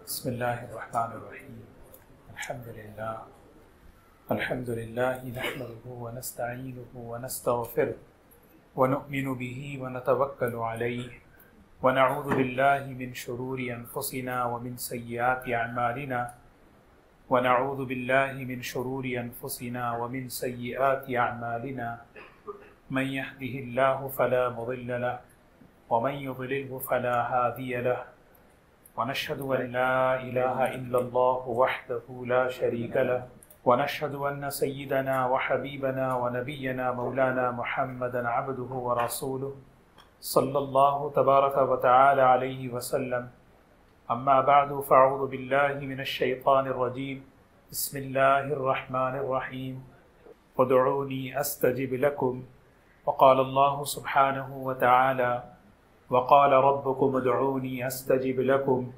بسم الله الرحمن الرحيم. الحمد لله نحمده ونستعينه ونستغفره ونؤمن به ونتوكل عليه ونعوذ بالله من شرور أنفسنا ومن سيئات أعمالنا من يهده الله فلا مضل له ومن يضلله فلا هادي له ونشهد أن لا إله إلا الله وحده لا شريك له ونشهد أن سيدنا وحبيبنا ونبينا مولانا محمدا عبده ورسوله صلى الله تبارك وتعالى عليه وسلم. أما بعد فأعوذ بالله من الشيطان الرجيم. بسم الله الرحمن الرحيم. ادعوني أستجب لكم. وقال الله سبحانه وتعالى وقال ربكم ادعوني أستجب لكم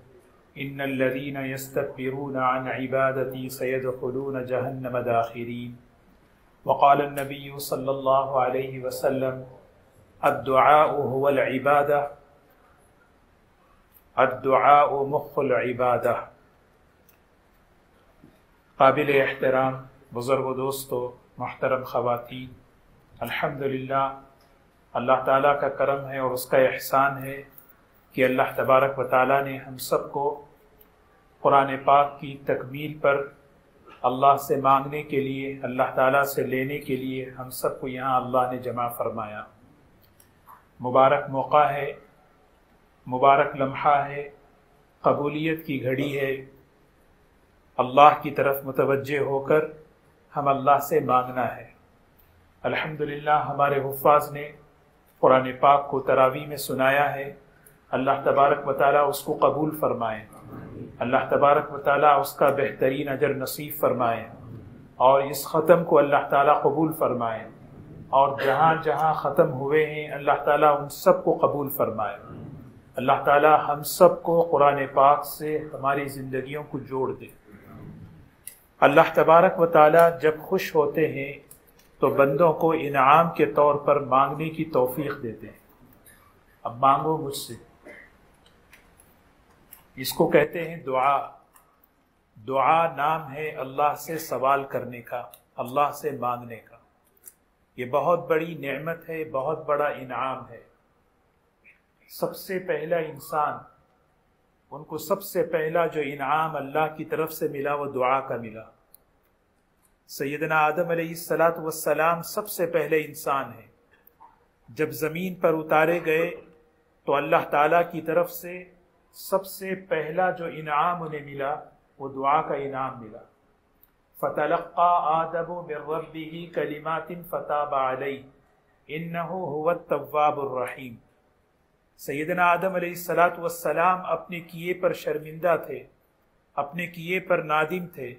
إن الذين يستكبرون عن عبادتي سيدخلون جهنم داخرين. وقال النبي صلى الله عليه وسلم الدعاء هو العبادة، الدعاء مخ العبادة. قابل احترام بزرگ و دوستو، محترم خواتین، الحمدللہ اللہ تعالیٰ کا کرم ہے اور اس کا احسان ہے کہ اللہ تبارک و تعالیٰ نے ہم سب کو قرآن پاک کی تکمیل پر اللہ سے مانگنے کے لیے، اللہ تعالیٰ سے لینے کے لیے ہم سب کو یہاں اللہ نے جمع فرمایا۔ مبارک موقع ہے، مبارک لمحہ ہے، قبولیت کی گھڑی ہے۔ اللہ کی طرف متوجہ ہو کر ہم اللہ سے مانگنا ہے۔ الحمدللہ ہمارے حفاظ نے قرآن پاک کو تراویح میں سنایا ہے۔ اللہ تبارک و تعالیٰ اس کو قبول فرمائے، اللہ تبارک و تعالیٰ اس کا بہترین اجر نصیب فرمائے، اور اس ختم کو اللہ تعالیٰ قبول فرمائے، اور جہاں جہاں ختم ہوئے ہیں اللہ تعالیٰ ان سب کو قبول فرمائے۔ اللہ تعالیٰ ہم سب کو قرآن پاک سے ہماری زندگیوں کو جوڑ دے۔ اللہ تبارک و تعالیٰ جب خوش ہوتے ہیں تو بندوں کو انعام کے طور پر مانگنے کی توفیق دیتے ہیں۔ اب مانگو مجھ سے، اس کو کہتے ہیں دعا۔ دعا نام ہے اللہ سے سوال کرنے کا، اللہ سے مانگنے کا۔ یہ بہت بڑی نعمت ہے، بہت بڑا انعام ہے۔ سب سے پہلا انسان، ان کو سب سے پہلا جو انعام اللہ کی طرف سے ملا وہ دعا کا ملا۔ سیدنا آدم علیہ السلام سب سے پہلے انسان ہیں۔ جب زمین پر اتارے گئے تو اللہ تعالیٰ کی طرف سے سب سے پہلا جو انعام انہیں ملا وہ دعا کا انعام ملا۔ فَتَلَقَّى آدَمُ مِن رَّبِّهِ كَلِمَاتٍ فَتَابَ عَلَيْهِ إِنَّهُ هُوَ التَّوَّابُ الرَّحِيمُ۔ سیدنا آدم علیہ السلام اپنے کیے پر شرمندہ تھے، اپنے کیے پر نادم تھے،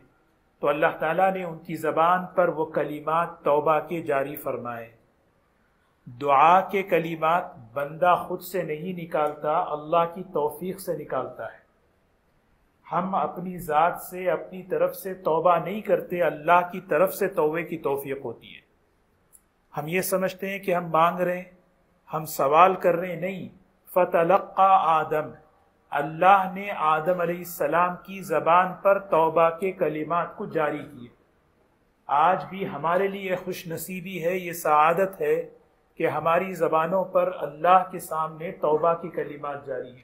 تو اللہ تعالیٰ نے ان کی زبان پر وہ کلمات توبہ کے جاری فرمائے۔ دعا کے کلمات بندہ خود سے نہیں نکالتا، اللہ کی توفیق سے نکالتا ہے۔ ہم اپنی ذات سے، اپنی طرف سے توبہ نہیں کرتے، اللہ کی طرف سے توبے کی توفیق ہوتی ہے۔ ہم یہ سمجھتے ہیں کہ ہم مانگ رہے ہیں، ہم سوال کر رہے ہیں، نہیں۔ فَتَلَقَّى آدم، اللہ نے آدم علیہ السلام کی زبان پر توبہ کے کلمات کو جاری کیے۔ آج بھی ہمارے لیے خوش نصیبی ہے، یہ سعادت ہے کہ ہماری زبانوں پر اللہ کے سامنے توبہ کی کلمات جاری ہیں۔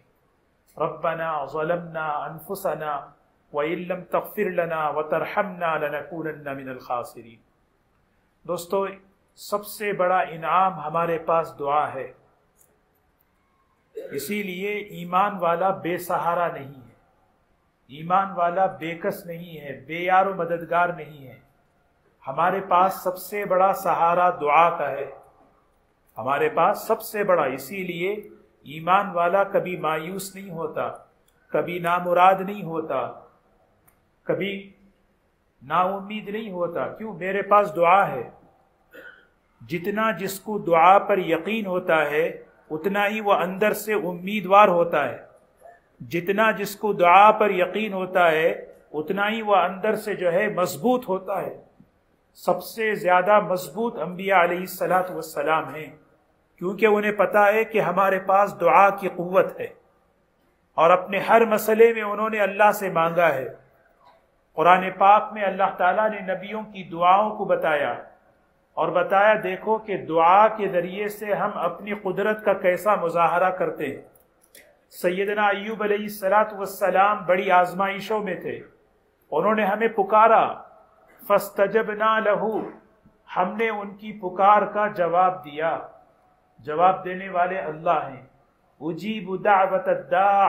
ربنا ظلمنا انفسنا وَإِن لَّمْ تَغْفِرْ لَنَا وَتَرْحَمْنَا لَنَكُونَنَّ مِنَ الْخَاسِرِينَ۔ دوستو، سب سے بڑا انعام ہمارے پاس دعا ہے۔ اسی لیے ایمان والا بے سہارا نہیں ہے، ایمان والا بے کس نہیں ہے، بے یار و مددگار نہیں ہے۔ ہمارے پاس سب سے بڑا سہارا دعا کا ہے، ہمارے پاس سب سے بڑا۔ اسی لیے ایمان والا کبھی مایوس نہیں ہوتا، کبھی نامراد نہیں ہوتا، کبھی نا امید نہیں ہوتا۔ کیوں؟ میرے پاس دعا ہے۔ جتنا جس کو دعا پر یقین ہوتا ہے اتنا ہی وہ اندر سے امیدوار ہوتا ہے، جتنا جس کو دعا پر یقین ہوتا ہے اتنا ہی وہ اندر سے جو ہے مضبوط ہوتا ہے۔ سب سے زیادہ مضبوط انبیاء علیہ السلام ہیں، کیونکہ انہیں پتہ ہے کہ ہمارے پاس دعا کی قوت ہے۔ اور اپنے ہر مسئلے میں انہوں نے اللہ سے مانگا ہے۔ قرآن پاک میں اللہ تعالیٰ نے نبیوں کی دعاؤں کو بتایا اور بتایا دیکھو کہ دعا کے ذریعے سے ہم اپنی قدرت کا کیسا مظاہرہ کرتے ہیں۔ سیدنا ایوب علیہ السلام بڑی آزمائشوں میں تھے، انہوں نے ہمیں پکارا، فاستجبنا لہ، ہم نے ان کی پکار کا جواب دیا۔ جواب دینے والے اللہ ہیں۔ اجیب دعوت الداع،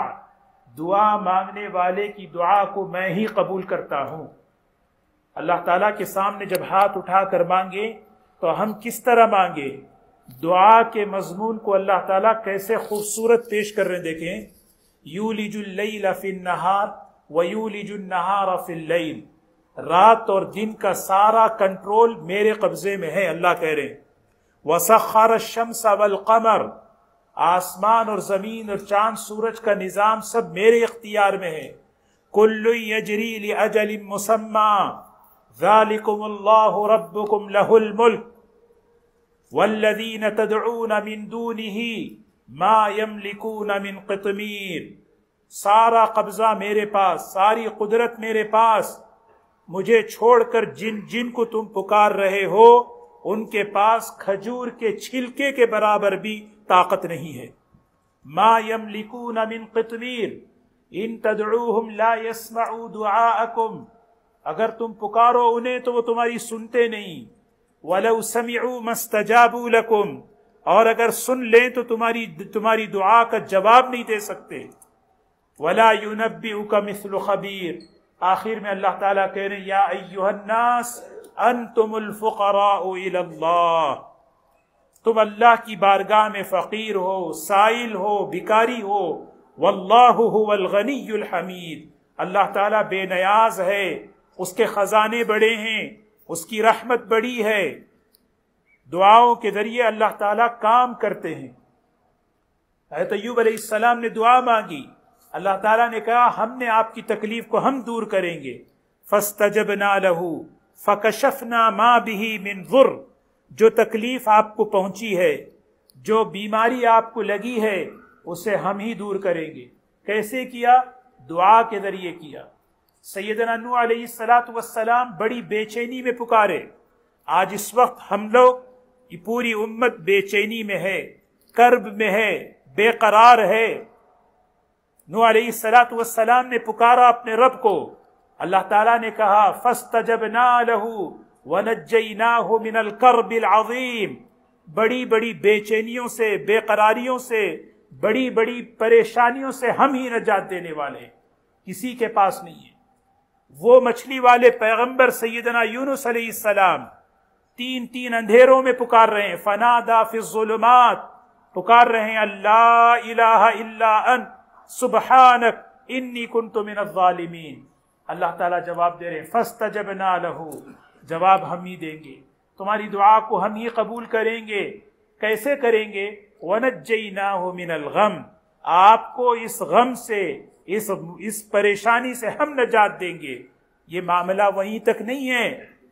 دعا مانگنے والے کی دعا کو میں ہی قبول کرتا ہوں۔ اللہ تعالیٰ کے سامنے جب ہاتھ اٹھا کر مانگے تو ہم کس طرح مانگے؟ دعا کے مضمون کو اللہ تعالیٰ کیسے خوبصورت پیش کر رہے ہیں، دیکھیں، یولج اللیل فی النہار ویولج النہار فی اللیل، رات اور دن کا سارا کنٹرول میرے قبضے میں ہے، اللہ کہہ رہے ہیں۔ وسخر الشمس والقمر، آسمان اور زمین اور چاند سورج کا نظام سب میرے اختیار میں ہے۔ کل یجری لاجل مسمی ذالکم اللہ ربکم لہ الملک والذین تدعون من دونہ ما یملکون من قطمیر، سارا قبضہ میرے پاس، ساری قدرت میرے پاس، مجھے چھوڑ کر جن جن کو تم پکار رہے ہو ان کے پاس کھجور کے چھلکے کے برابر بھی طاقت نہیں ہے۔ ما یملکون من قطمیر ان تدعوہم لا یسمعوا دعاءکم، اگر تم پکارو انہیں تو وہ تمہاری سنتے نہیں۔ وَلَوْ سَمِعُوا مَا اسْتَجَابُوا لَكُمْ، اور اگر سن لیں تو تمہاری دعا کا جواب نہیں دے سکتے۔ وَلَا يُنَبِّئُكَ مِثْلُ خَبِيرٍ، آخر میں اللہ تعالیٰ کہہ رہے ہیں یا ایھا الناس انتم الفقراء الی اللہ، تم اللہ کی بارگاہ میں فقیر ہو، سائل ہو، بھکاری ہو۔ واللہ هو الغنی الحمید، اللہ تعالیٰ بے نیاز ہے، اس کے خزانے بڑے ہیں، اس کی رحمت بڑی ہے۔ دعاؤں کے ذریعے اللہ تعالیٰ کام کرتے ہیں۔ حضرت ایوب علیہ السلام نے دعا مانگی، اللہ تعالیٰ نے کہا ہم نے آپ کی تکلیف کو ہم دور کریں گے۔ فاستجبنا لہ فکشفنا ما بہ من ضر، جو تکلیف آپ کو پہنچی ہے، جو بیماری آپ کو لگی ہے، اسے ہم ہی دور کریں گے۔ کیسے کیا؟ دعا کے ذریعے کیا۔ سیدنا نوح علیہ السلام بڑی بے چینی میں پکارے۔ آج اس وقت ہم لوگ، یہ پوری امت بے چینی میں ہے، کرب میں ہے، بے قرار ہے۔ نوح علیہ السلام نے پکارا اپنے رب کو، اللہ تعالیٰ نے کہا فاستجبنا لہ ونجیناہ من الکرب العظیم، بڑی بڑی بے چینیوں سے، بے قراریوں سے، بڑی بڑی پریشانیوں سے ہم ہی نجات دینے والے ہیں، کسی کے پاس نہیں ہے۔ وہ مچھلی والے پیغمبر سیدنا یونس علیہ السلام تین اندھیروں میں پکار رہے ہیں، فنادا فی الظلمات، پکار رہے ہیں اللہ الہ الا انت سبحانک انی کنت من الظالمین۔ اللہ تعالیٰ جواب دے رہے ہیں فاستجبنا لہ، جواب ہم ہی دیں گے، تمہاری دعا کو ہم ہی قبول کریں گے۔ کیسے کریں گے؟ وَنَجَّيْنَاهُ مِنَ الْغَمِّ، آپ کو اس غم سے، اس پریشانی سے ہم نجات دیں گے۔ یہ معاملہ وہیں تک نہیں ہے،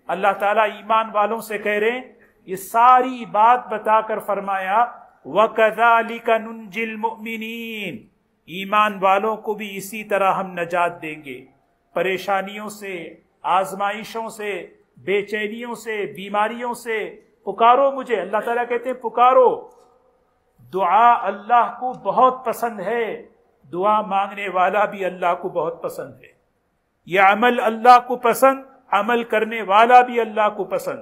اللہ تعالیٰ ایمان والوں سے کہہ رہے ہیں، یہ ساری بات بتا کر فرمایا وَكَذَلِكَ نُنْجِي الْمُؤْمِنِينَ، ایمان والوں کو بھی اسی طرح ہم نجات دیں گے، پریشانیوں سے، آزمائشوں سے، بے چینیوں سے، بیماریوں سے۔ پکارو مجھے، اللہ تعالیٰ کہتے ہیں پکارو۔ دعا اللہ کو بہت پسند ہے، دعا مانگنے والا بھی اللہ کو بہت پسند ہے۔ یہ عمل اللہ کو پسند، عمل کرنے والا بھی اللہ کو پسند۔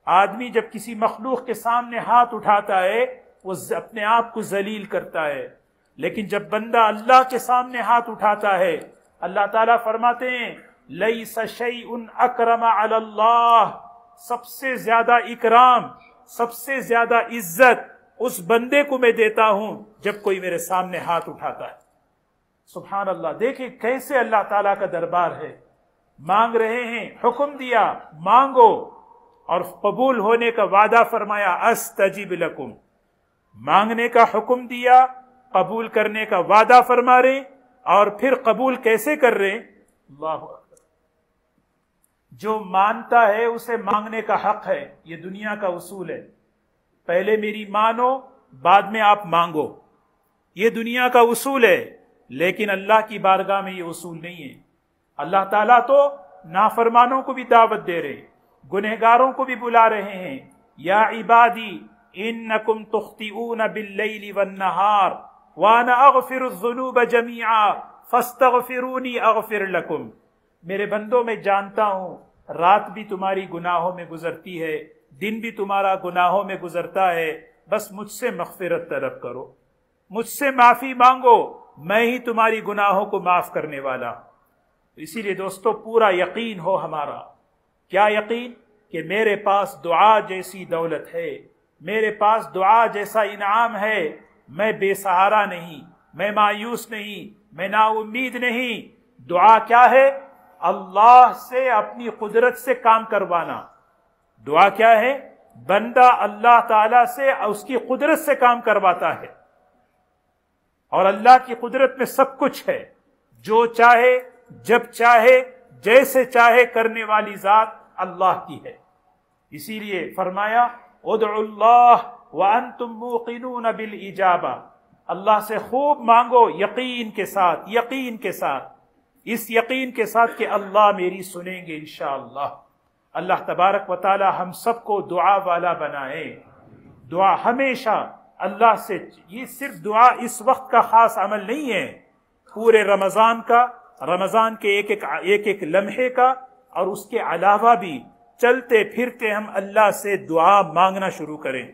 آدمی جب کسی مخلوق کے سامنے ہاتھ اٹھاتا ہے وہ اپنے آپ کو ذلیل کرتا ہے، لیکن جب بندہ اللہ کے سامنے ہاتھ اٹھاتا ہے، اللہ تعالیٰ فرماتے ہیں لیس شیء اکرم علی اللہ، سب سے زیادہ اکرام، سب سے زیادہ عزت اس بندے کو میں دیتا ہوں جب کوئی میرے سامنے ہاتھ اٹھاتا ہے۔ سبحان اللہ، دیکھیں کیسے اللہ تعالیٰ کا دربار ہے۔ مانگ رہے ہیں، حکم دیا مانگو، اور قبول ہونے کا وعدہ فرمایا استجب لکم، مانگنے کا حکم دیا، قبول کرنے کا وعدہ فرما رہے، اور پھر قبول کیسے کر رہے؟ اللہ اکبر، جو مانتا ہے اسے مانگنے کا حق ہے، یہ دنیا کا اصول ہے۔ پہلے میری مانو، بعد میں آپ مانگو، یہ دنیا کا اصول ہے۔ لیکن اللہ کی بارگاہ میں یہ اصول نہیں ہے. اللہ تعالیٰ تو نافرمانوں کو بھی دعوت دے رہے ہیں, گنہگاروں کو بھی بلا رہے ہیں. یا عبادی انکم تخطئون باللیل والنہار وانا اغفر الذنوب جمیعا فاستغفرونی اغفر لکم. میرے بندوں میں جانتا ہوں رات بھی تمہاری گناہوں میں گزرتی ہے, دن بھی تمہارا گناہوں میں گزرتا ہے, بس مجھ سے مغفرت طلب کرو, مجھ سے معافی مانگو, میں ہی تمہاری گناہوں کو معاف کرنے والا ہوں. اسی لیے دوستو پورا یقین ہو ہمارا. کیا یقین؟ کہ میرے پاس دعا جیسی دولت ہے, میرے پاس دعا جیسا انعام ہے. میں بے سہارا نہیں, میں مایوس نہیں, میں نا امید نہیں. دعا کیا ہے؟ اللہ سے اپنی قدرت سے کام کروانا. دعا کیا ہے؟ بندہ اللہ تعالی سے اس کی قدرت سے کام کرواتا ہے, اور اللہ کی قدرت میں سب کچھ ہے. جو چاہے جب چاہے جیسے چاہے کرنے والی ذات اللہ کی ہے. اسی لیے فرمایا ادعوا اللہ وانتم موقنون بالاجابہ. اللہ سے خوب مانگو یقین کے ساتھ, یقین کے ساتھ, اس یقین کے ساتھ کہ اللہ میری سنیں گے انشاءاللہ. اللہ تبارک و تعالی ہم سب کو دعا والا بنائے. دعا ہمیشہ اللہ سے, یہ صرف دعا اس وقت کا خاص عمل نہیں ہے, پورے رمضان کا, رمضان کے ایک ایک لمحے کا, اور اس کے علاوہ بھی چلتے پھرتے ہم اللہ سے دعا مانگنا شروع کریں,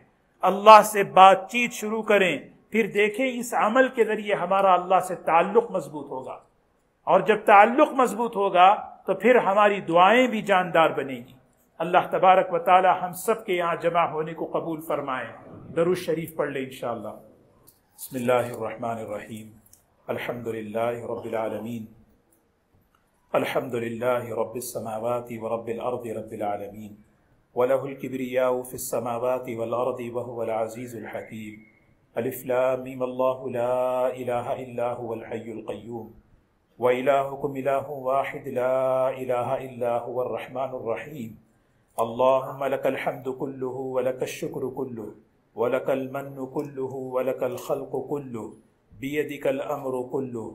اللہ سے بات چیت شروع کریں. پھر دیکھیں اس عمل کے ذریعے ہمارا اللہ سے تعلق مضبوط ہوگا, اور جب تعلق مضبوط ہوگا تو پھر ہماری دعائیں بھی جاندار بنیں گی. اللہ تبارک و تعالی ہم سب کے یہاں جمع ہونے کو قبول فرمائے. درود شریف پڑھ لیں انشاءاللہ. بسم اللہ الرحمن الرحیم. الحمد للہ رب العالمین. الحمد للہ رب السماوات ورب الارض رب العالمین. وله الكبرياء في السماوات والارض وهو العزيز الحكيم. الف لام میم اللہ لا الہ الا هو الحي القيوم. وإلهكم إله واحد لا إله إلا هو الرحمن الرحيم. اللهم لك الحمد كله ولك الشكر كله ولك المن كله ولك الخلق كله بيدك الأمر كله.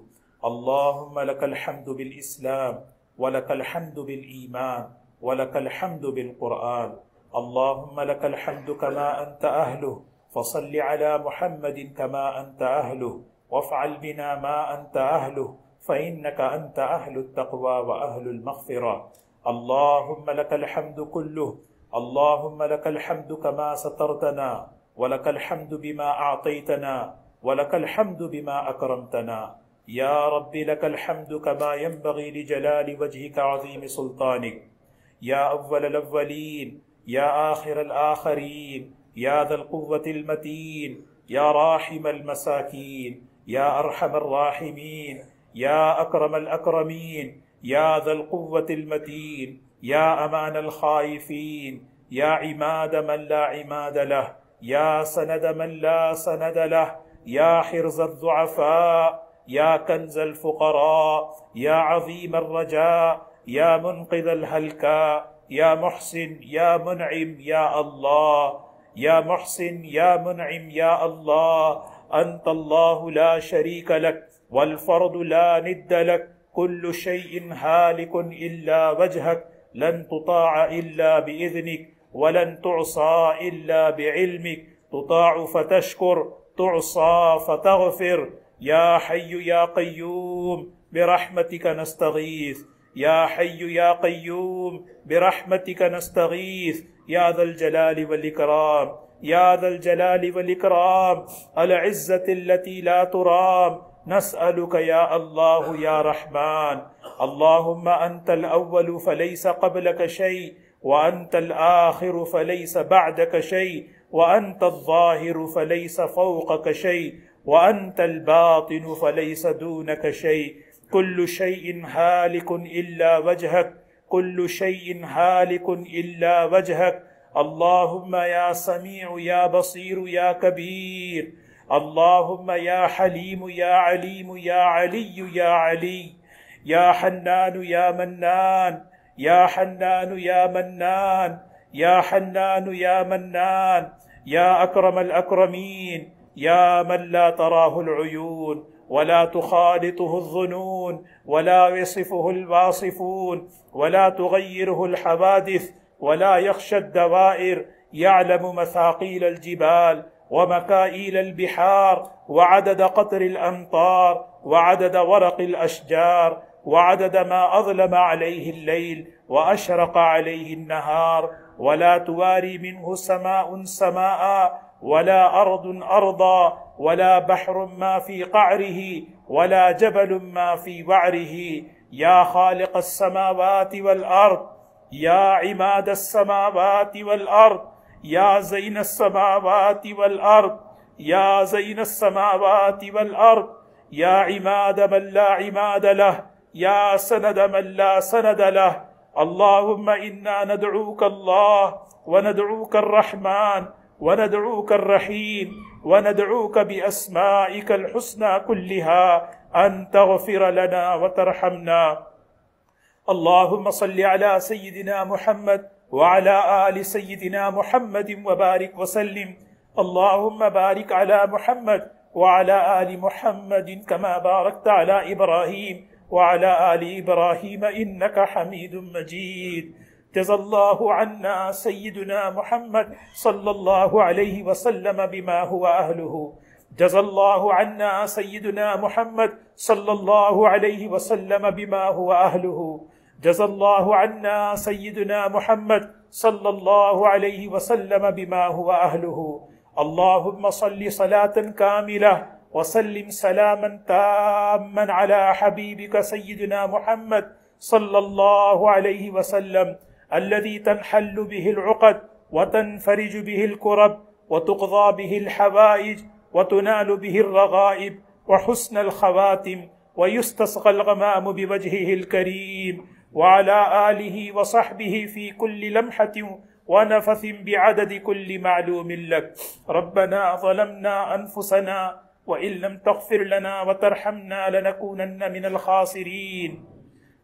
اللهم لك الحمد بالإسلام ولك الحمد بالإيمان ولك الحمد بالقرآن. اللهم لك الحمد كما أنت أهله فصل على محمد كما أنت أهله وافعل بنا ما أنت أهله فإنك أنت أهل التقوى وأهل المغفرة. اللهم لك الحمد كله. اللهم لك الحمد كما سترتنا ولك الحمد بما أعطيتنا ولك الحمد بما أكرمتنا. يا رب لك الحمد كما ينبغي لجلال وجهك عظيم سلطانك. يا أول الأولين يا آخر الآخرين يا ذا القوة المتين يا راحم المساكين يا أرحم الراحمين يا أكرم الأكرمين يا ذا القوة المتين يا أمان الخائفين يا عماد من لا عماد له يا سند من لا سند له يا حرز الضعفاء يا كنز الفقراء يا عظيم الرجاء يا منقذ الهلكاء يا محسن يا منعم يا الله يا محسن يا منعم يا الله. أنت الله لا شريك لك والفرد لا ند لك. كل شيء هالك إلا وجهك. لن تطاع إلا بإذنك ولن تعصى إلا بعلمك. تطاع فتشكر تعصى فتغفر. يا حي يا قيوم برحمتك نستغيث. يا حي يا قيوم برحمتك نستغيث. يا ذا الجلال والإكرام يا ذا الجلال والإكرام العزة التي لا ترام. نسألك يا الله يا رحمن. اللهم أنت الأول فليس قبلك شيء وأنت الآخر فليس بعدك شيء وأنت الظاهر فليس فوقك شيء وأنت الباطن فليس دونك شيء. كل شيء هالك إلا وجهك. كل شيء هالك إلا وجهك. اللهم يا سميع يا بصير يا كبير. اللهم يا حليم يا عليم يا علي يا علي. يا حنان يا منان. يا حنان يا منان. يا حنان يا منان. يا أكرم الأكرمين. يا من لا تراه العيون ولا تخالطه الظنون ولا يصفه الواصفون ولا تغيره الحوادث ولا يخشى الدوائر، يعلم مثاقيل الجبال ومكائيل البحار وعدد قطر الأمطار وعدد ورق الأشجار وعدد ما أظلم عليه الليل وأشرق عليه النهار، ولا تواري منه سماء سماء ولا أرض أرضا ولا بحر ما في قعره ولا جبل ما في وعره. يا خالق السماوات والأرض، يا عماد السماوات والأرض، يا زين السماوات والأرض، يا زين السماوات والأرض، يا عماد من لا عماد له، يا سند من لا سند له. اللهم إنا ندعوك الله وندعوك الرحمن وندعوك الرحيم وندعوك بأسمائك الحسنى كلها أن تغفر لنا وترحمنا. اللهم صل على سيدنا محمد وعلى آل سيدنا محمد وبارك وسلم. اللهم بارك على محمد وعلى آل محمد كما باركت على إبراهيم وعلى آل إبراهيم إنك حميد مجيد. جزى الله عنا سيدنا محمد صلى الله عليه وسلم بما هو أهله. جزى الله عنا سيدنا محمد صلى الله عليه وسلم بما هو أهله. جزى الله عنا سيدنا محمد صلى الله عليه وسلم بما هو أهله. اللهم صل صلاة كاملة وسلم سلاما تاما على حبيبك سيدنا محمد صلى الله عليه وسلم، الذي تنحل به العقد وتنفرج به الكرب وتقضى به الحوائج وتنال به الرغائب وحسن الخواتم ويستسقى الغمام بوجهه الكريم، وعلى آله وصحبه في كل لمحة ونفث بعدد كل معلوم لك. ربنا ظلمنا أنفسنا وإن لم تغفر لنا وترحمنا لنكونن من الخاسرين.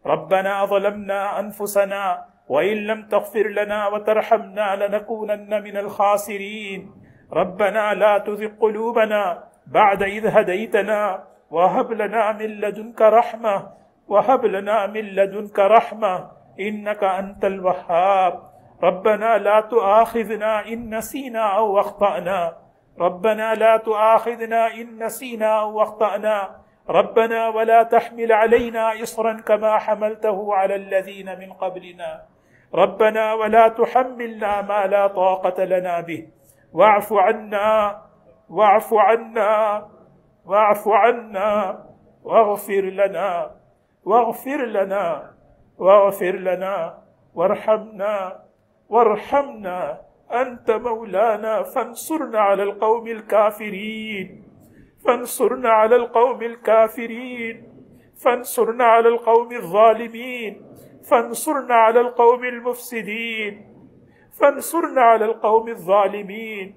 ربنا ظلمنا أنفسنا وإن لم تغفر لنا وترحمنا لنكونن من الخاسرين. ربنا لا تزغ قلوبنا بعد إذ هديتنا وهب لنا من لدنك رحمة، وهب لنا من لدنك رحمة إنك أنت الوهاب. ربنا لا تؤاخذنا إن نسينا أو أخطأنا، ربنا لا تؤاخذنا إن نسينا أو أخطأنا. ربنا ولا تحمل علينا إصرا كما حملته على الذين من قبلنا. ربنا ولا تحملنا ما لا طاقة لنا به. واعف عنا واعف عنا واعف عنا واغفر لنا واغفر لنا واغفر لنا وارحمنا وارحمنا. أنت مولانا فانصرنا على القوم الكافرين، فانصرنا على القوم الكافرين، فانصرنا على القوم الظالمين، فانصرنا على القوم المفسدين، فانصرنا على القوم الظالمين.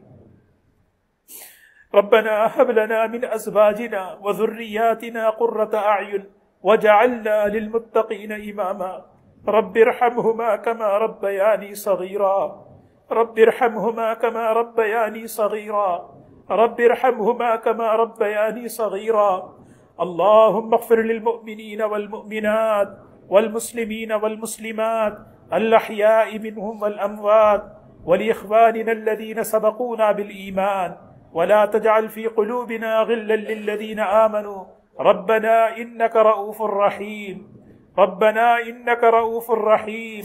ربنا هب لنا من أزواجنا وذرياتنا قرة أعين وجعلنا للمتقين إماما. رب ارحمهما كما ربياني صغيرا، رب ارحمهما كما ربياني صغيرا، رب ارحمهما كما ربياني صغيرا. اللهم اغفر للمؤمنين والمؤمنات والمسلمين والمسلمات الأحياء منهم والأموات، ولإخواننا الذين سبقونا بالإيمان، ولا تجعل في قلوبنا غلا للذين آمنوا. ربنا إنك رؤوف رحيم، ربنا إنك رؤوف رحيم.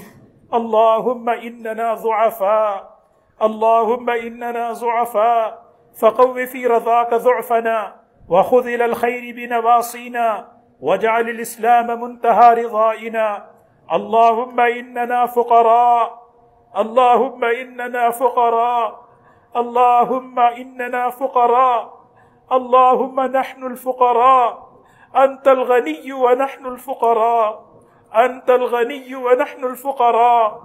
اللهم إننا ضعفاء، اللهم إننا ضعفاء، فقو في رضاك ضعفنا وخذ إلى الخير بنواصينا واجعل الإسلام منتهى رضائنا. اللهم إننا فقراء، اللهم إننا فقراء، اللهم إننا فقراء، اللهم نحن الفقراء. أنت الغني ونحن الفقراء، أنت الغني ونحن الفقراء،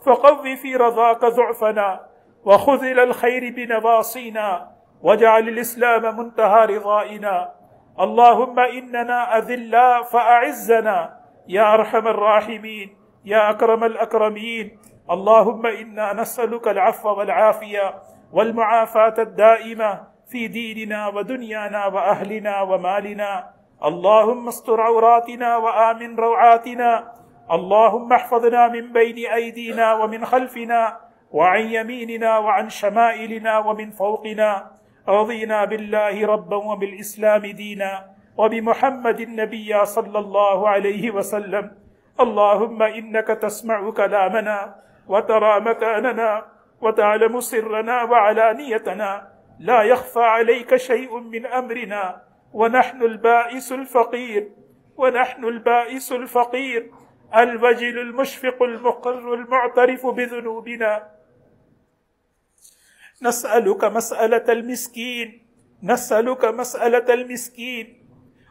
فقض في رضاك ضعفنا وخذ إلى الخير بنواصينا واجعل الإسلام منتهى رضائنا. اللهم إننا أذلاء فأعزنا يا أرحم الراحمين يا أكرم الأكرمين. اللهم إنا نسألك العفو والعافية والمعافاة الدائمة في ديننا ودنيانا وأهلنا ومالنا. اللهم استر عوراتنا وآمن روعاتنا. اللهم احفظنا من بين أيدينا ومن خلفنا وعن يميننا وعن شمائلنا ومن فوقنا. رضينا بالله ربا وبالإسلام دينا وبمحمد النبي صلى الله عليه وسلم. اللهم إنك تسمع كلامنا وترى مكاننا وتعلم سرنا وعلانيتنا، لا يخفى عليك شيء من أمرنا، ونحن البائس الفقير الوجل المشفق المقر المعترف بذنوبنا. نسألك مسألة المسكين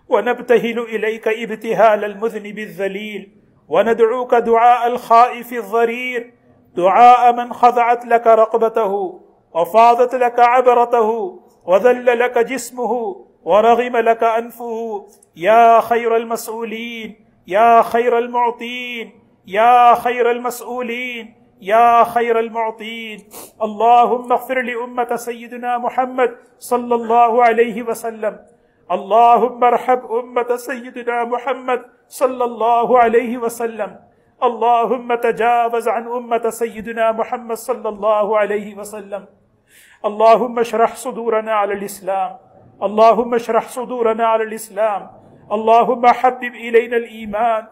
ونبتهل إليك ابتهال المذنب الذليل، وندعوك دعاء الخائف الضرير، دعاء من خضعت لك رقبته وفاضت لك عبرته وذل لك جسمه ورغم لك أنفه، يا خير المسؤولين، يا خير المعطين، يا خير المسؤولين، يا خير المعطين. اللهم اغفر لأمة سيدنا محمد صلى الله عليه وسلم. اللهم ارحم أمة سيدنا محمد صلى الله عليه وسلم. اللهم تجاوز عن أمة سيدنا محمد صلى الله عليه وسلم. اللهم اشرح صدورنا على الإسلام، اللهم اشرح صدورنا على الإسلام. اللهم حبب إلينا الإيمان،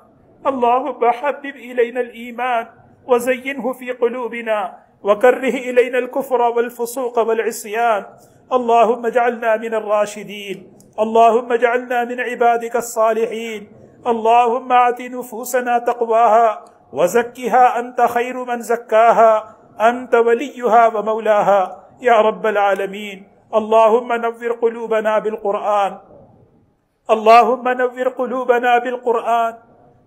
اللهم حبب إلينا الإيمان وزينه في قلوبنا، وكره إلينا الكفر والفسوق والعصيان. اللهم اجعلنا من الراشدين، اللهم اجعلنا من عبادك الصالحين. اللهم آت نفوسنا تقواها وزكها أنت خير من زكاها، أنت وليها ومولاها يا رب العالمين. اللهم نور قلوبنا بالقرآن، اللهم نور قلوبنا بالقرآن،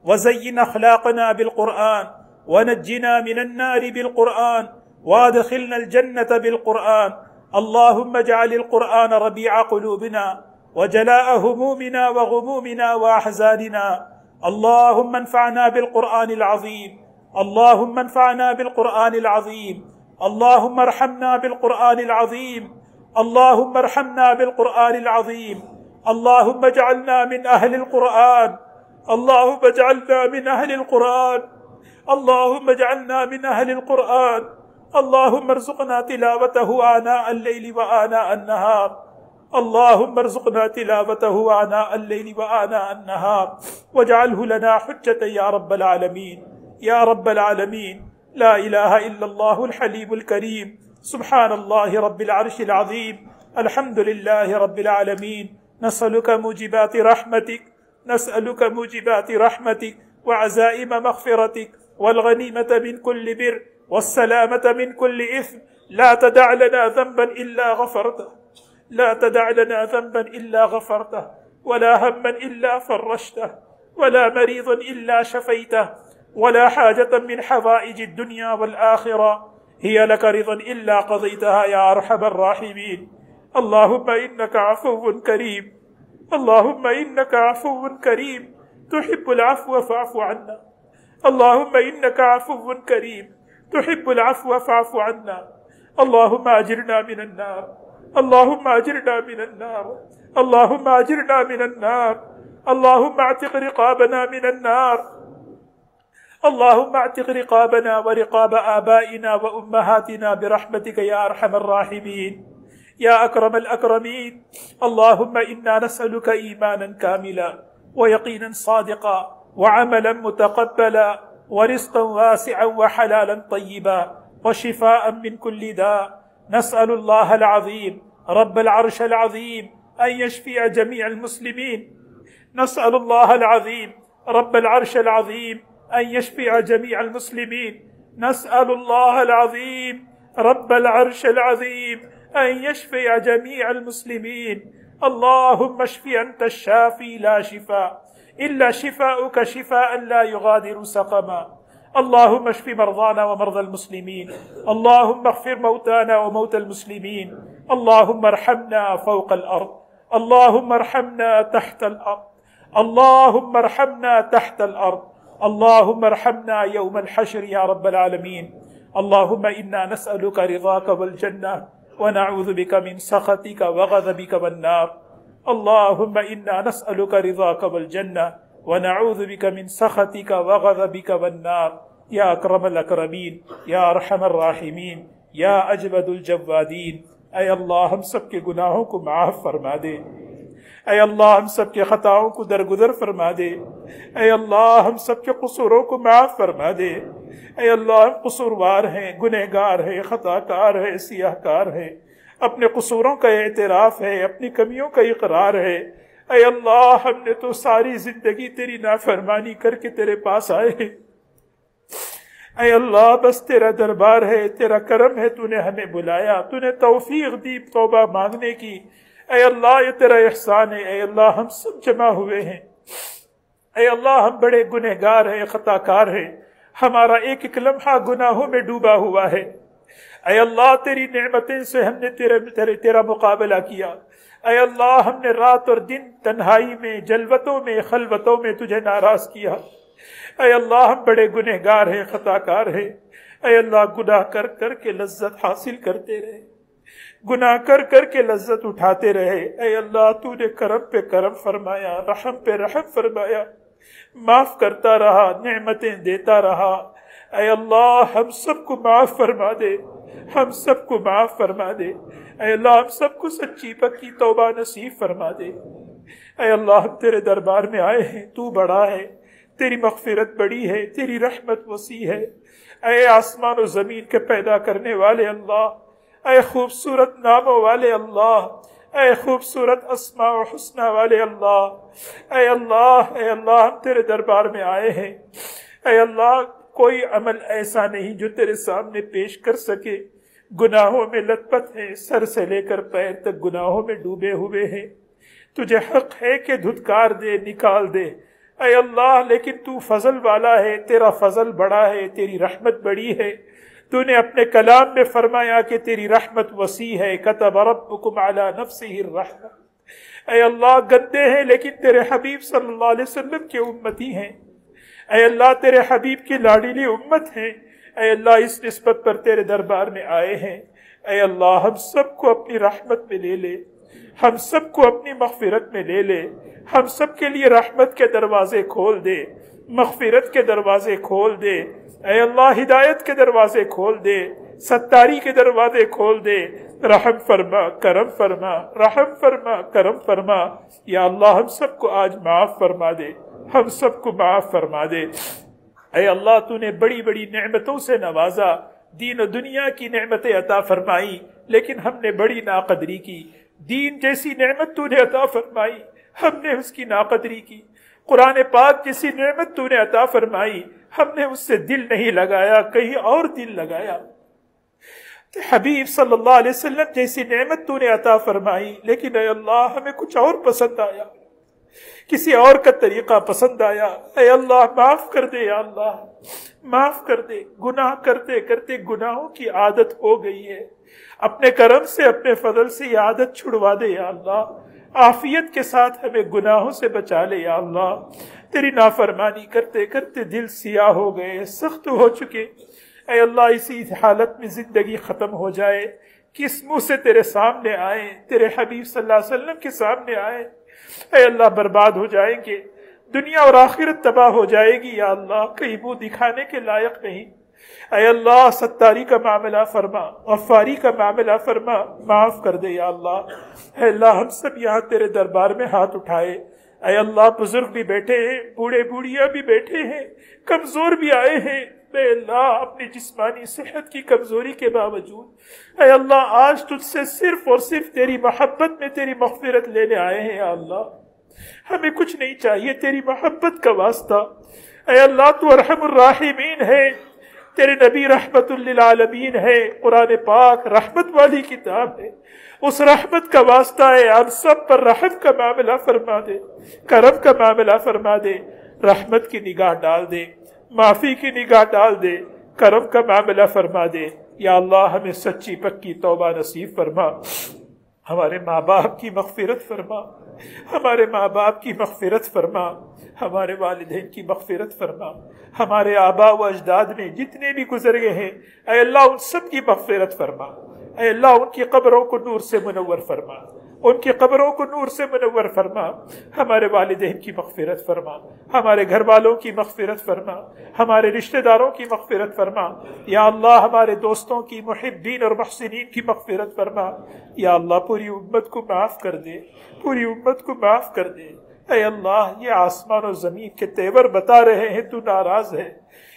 وزين أخلاقنا بالقرآن، ونجنا من النار بالقرآن، وادخلنا الجنة بالقرآن. اللهم اجعل القرآن ربيع قلوبنا وجلاء همومنا وغمومنا وأحزاننا. اللهم انفعنا بالقرآن العظيم، اللهم انفعنا بالقرآن العظيم. اللهم ارحمنا بالقرآن العظيم، اللهم ارحمنا بالقرآن العظيم. اللهم اجعلنا من أهل القرآن، اللهم اجعلنا من أهل القرآن، اللهم اجعلنا من أهل القرآن. اللهم ارزقنا تلاوته آناء الليل وآناء النهار، اللهم ارزقنا تلاوته آناء الليل وآناء النهار، واجعله لنا حجة يا رب العالمين، يا رب العالمين. لا إله إلا الله الحليم الكريم، سبحان الله رب العرش العظيم، الحمد لله رب العالمين. نسألك موجبات رحمتك، نسألك موجبات رحمتك وعزائم مغفرتك، والغنيمة من كل بر، والسلامة من كل إثم. لا تدع لنا ذنبا إلا غفرته، لا تدع لنا ذنبا إلا غفرته، ولا هما إلا فرجته، ولا مريضا إلا شفيته، ولا حاجة من حوائج الدنيا والآخرة هي لك رضا إلا قضيتها يا أرحم الراحمين. اللهم إنك عفو كريم، اللهم إنك عفو كريم تحب العفو فاعف عنا. اللهم إنك عفو كريم تحب العفو فاعف عنا. اللهم أجرنا من النار، اللهم أجرنا من النار، اللهم أجرنا من النار. اللهم اعتق رقابنا من النار، اللهم اعتق رقابنا ورقاب آبائنا وأمهاتنا برحمتك يا أرحم الراحمين، يا أكرم الأكرمين. اللهم إنا نسألك إيمانا كاملا ويقينا صادقا وعملا متقبلا ورزقا واسعا وحلالا طيبا وشفاء من كل داء. نسأل الله العظيم رب العرش العظيم أن يشفي جميع المسلمين، نسأل الله العظيم رب العرش العظيم أن يشفي جميع المسلمين، نسأل الله العظيم رب العرش العظيم أن يشفي جميع المسلمين. اللهم اشف أنت الشافي لا شفاء إلا شفاؤك، شفاء لا يغادر سقما. اللهم اشف مرضانا ومرضى المسلمين، اللهم اغفر موتانا وموتى المسلمين. اللهم ارحمنا فوق الأرض، اللهم ارحمنا تحت الأرض، اللهم ارحمنا تحت الأرض، اللهم ارحمنا يوم الحشر يا رب العالمين. اللهم إنا نسألك رضاك والجنة ونعوذ بك من سخطك وغضبك والنار اللهم إنا نسألك رضاك والجنة ونعوذ بك من سخطك وغضبك والنار یا اکرم الاکرمین، یا ارحم الراحمین، یا اجود الجوادین۔ اے اللہ ہم سب کے گناہوں کو معاف فرما دے، اے اللہ ہم سب کے خطاؤں کو درگزر فرما دے، اے اللہ ہم سب کے قصوروں کو معاف فرما دے، اے اللہ ہم قصوروار ہیں، گنہگار ہیں، خطا کار ہیں، سیاہ کار ہیں، اپنے قصوروں کا اعتراف ہے، اپنی کمیوں کا اقرار ہے۔ اے اللہ ہم نے تو ساری زندگی تیری نافرمانی کر کے تیرے پاس آئے ہیں، اے اللہ بس تیرا دربار ہے، تیرا کرم ہے، تو نے ہمیں بلایا، تو نے توفیق دی توبہ مانگنے کی۔ اے اللہ یہ تیرا احسان ہے، اے اللہ ہم سب جمع ہوئے ہیں، اے اللہ ہم بڑے گنہگار ہیں، خطا کار ہیں، ہمارا ایک ایک لمحہ گناہوں میں ڈوبا ہوا ہے۔ اے اللہ تیری نعمتیں سے ہم نے تیرا مقابلہ کیا، اے اللہ ہم نے رات اور دن تنہائی میں، جلوتوں میں، خلوتوں میں تجھے ناراض کیا۔ اے اللہ ہم بڑے گنہگار ہیں، خطا کار ہیں، اے اللہ گناہ کر کر کے لذت حاصل کرتے رہے، گناہ کر کر کے لذت اٹھاتے رہے۔ اے اللہ تو نے کرم پہ کرم فرمایا، رحم پہ رحم فرمایا، معاف کرتا رہا، نعمتیں دیتا رہا۔ اے اللہ ہم سب کو معاف فرما دے، ہم سب کو معاف فرما دے، اے اللہ ہم سب کو سچی پکی توبہ نصیب فرما دے۔ اے اللہ ہم تیرے دربار میں آئے ہیں، تو بڑا ہے، تیری مغفرت بڑی ہے، تیری رحمت وسیع ہے۔ اے آسمان و زمین کے پیدا کرنے والے اللہ، اے خوبصورت ناموں والے اللہ، اے خوبصورت اسماء و حسنہ والے اللہ، اے اللہ ہم تیرے دربار میں آئے ہیں۔ اے اللہ کوئی عمل ایسا نہیں جو تیرے سامنے پیش کر سکے، گناہوں میں لت پت ہیں، سر سے لے کر پیر تک گناہوں میں ڈوبے ہوئے ہیں، تجھے حق ہے کہ دھتکار دے، نکال دے، اے اللہ لیکن تو فضل والا ہے، تیرا فضل بڑا ہے، تیری رحمت بڑی ہے۔ تو نے اپنے کلام میں فرمایا کہ تیری رحمت وسیع ہے، کتب ربکم علی نفسہ الرحمہ۔ اے اللہ گندے ہیں لیکن تیرے حبیب صلی اللہ علیہ وسلم کے امتی ہیں، اے اللہ تیرے حبیب کی لاڈلی امت ہیں، اے اللہ اس نسبت پر تیرے دربار میں آئے ہیں۔ اے اللہ ہم سب کو اپنی رحمت میں لے لے، ہم سب کو اپنی مغفرت میں لے لے، ہم سب کے لیے رحمت کے دروازے کھول دے، مغفرت کے دروازے کھول دے، اے اللہ ہدایت کے دروازے کھول دے، ستاری کے دروازے کھول دے، رحم فرما، کرم فرما، رحم فرما، کرم فرما۔ یا اللہ ہم سب کو آج معاف فرما دے، ہم سب کو معاف فرما دے۔ اے اللہ تو نے بڑی بڑی نعمتوں سے نوازا، دین و دنیا کی نعمتیں عطا فرمائی، لیکن ہم نے بڑی ناقدری کی۔ دین جیسی نعمت تو نے عطا فرمائی، ہم نے اس کی ناقدری کی۔ قرآن پاک جیسی نعمت تو نے عطا فرمائی، ہم نے اس سے دل نہیں لگایا، کہیں اور دل لگایا۔ حبیب صلی اللہ علیہ وسلم جیسی نعمت تو نے عطا فرمائی، لیکن اے اللہ ہمیں کچھ اور پسند آیا، کسی اور کا طریقہ پسند آیا۔ اے اللہ معاف کر دے، یا اللہ معاف کر دے، گناہ کرتے کرتے گناہوں کی عادت ہو گئی ہے، اپنے کرم سے، اپنے فضل سے یہ عادت چھڑوا دے یا اللہ، عافیت کے ساتھ ہمیں گناہوں سے بچا لے یا اللہ۔ تیری نافرمانی کرتے کرتے دل سیاہ ہو گئے، سخت ہو چکے، اے اللہ اسی حالت میں زندگی ختم ہو جائے، کس منہ سے تیرے سامنے آئے، تیرے حبیب صلی اللہ علیہ وسلم کے سامنے آئے، اے اللہ برباد ہو جائیں گے، دنیا اور آخرت تباہ ہو جائے گی یا اللہ، کہیں منہ دکھانے کے لائق نہیں۔ اے اللہ ستاری کا معاملہ فرما، غفاری کا معاملہ فرما، معاف کر دے یا اللہ۔ اے اللہ ہم سب یہاں تیرے دربار میں ہاتھ اٹھائے، اے اللہ بزرگ بھی بیٹھے ہیں، بوڑھے بوڑھیاں بھی بیٹھے ہیں، کمزور بھی آئے ہیں، اے اللہ اپنی جسمانی صحت کی کمزوری کے باوجود اے اللہ آج تجھ سے صرف اور صرف تیری محبت میں تیری مغفرت لینے آئے ہیں یا اللہ، ہمیں کچھ نہیں چاہیے، تیری محبت کا واسطہ۔ اے اللہ تو ارحم الراحمین ہے، تیرے نبی رحمت للعالمین ہے، قرآن پاک رحمت والی کتاب ہے، اس رحمت کا واسطہ ہے، ہم سب پر رحم کا معاملہ فرما دے، کرم کا معاملہ فرما دے، رحمت کی نگاہ ڈال دے، معافی کی نگاہ ڈال دے، کرم کا معاملہ فرما دے یا اللہ۔ ہمیں سچی پکی توبہ نصیب فرما، ہمارے ماں باپ کی مغفرت فرما، ہمارے ماں باپ کی مغفرت فرما، ہمارے والدین کی مغفرت فرما، ہمارے آباء و اجداد میں جتنے بھی گزر گئے ہیں اے اللہ ان سب کی مغفرت فرما۔ اے اللہ ان کی قبروں کو نور سے منور فرما، ان کی قبروں کو نور سے منور فرما، ہمارے والدین کی مغفرت فرما، ہمارے گھر والوں کی مغفرت فرما، ہمارے رشتہ داروں کی مغفرت فرما، یا اللہ ہمارے دوستوں کی، محبین اور محسنین کی مغفرت فرما، یا اللہ پوری امت کو معاف کر دے، پوری امت کو معاف کر دے۔ اے اللہ یہ آسمان و زمین کے تیور بتا رہے ہیں تو ناراض ہے،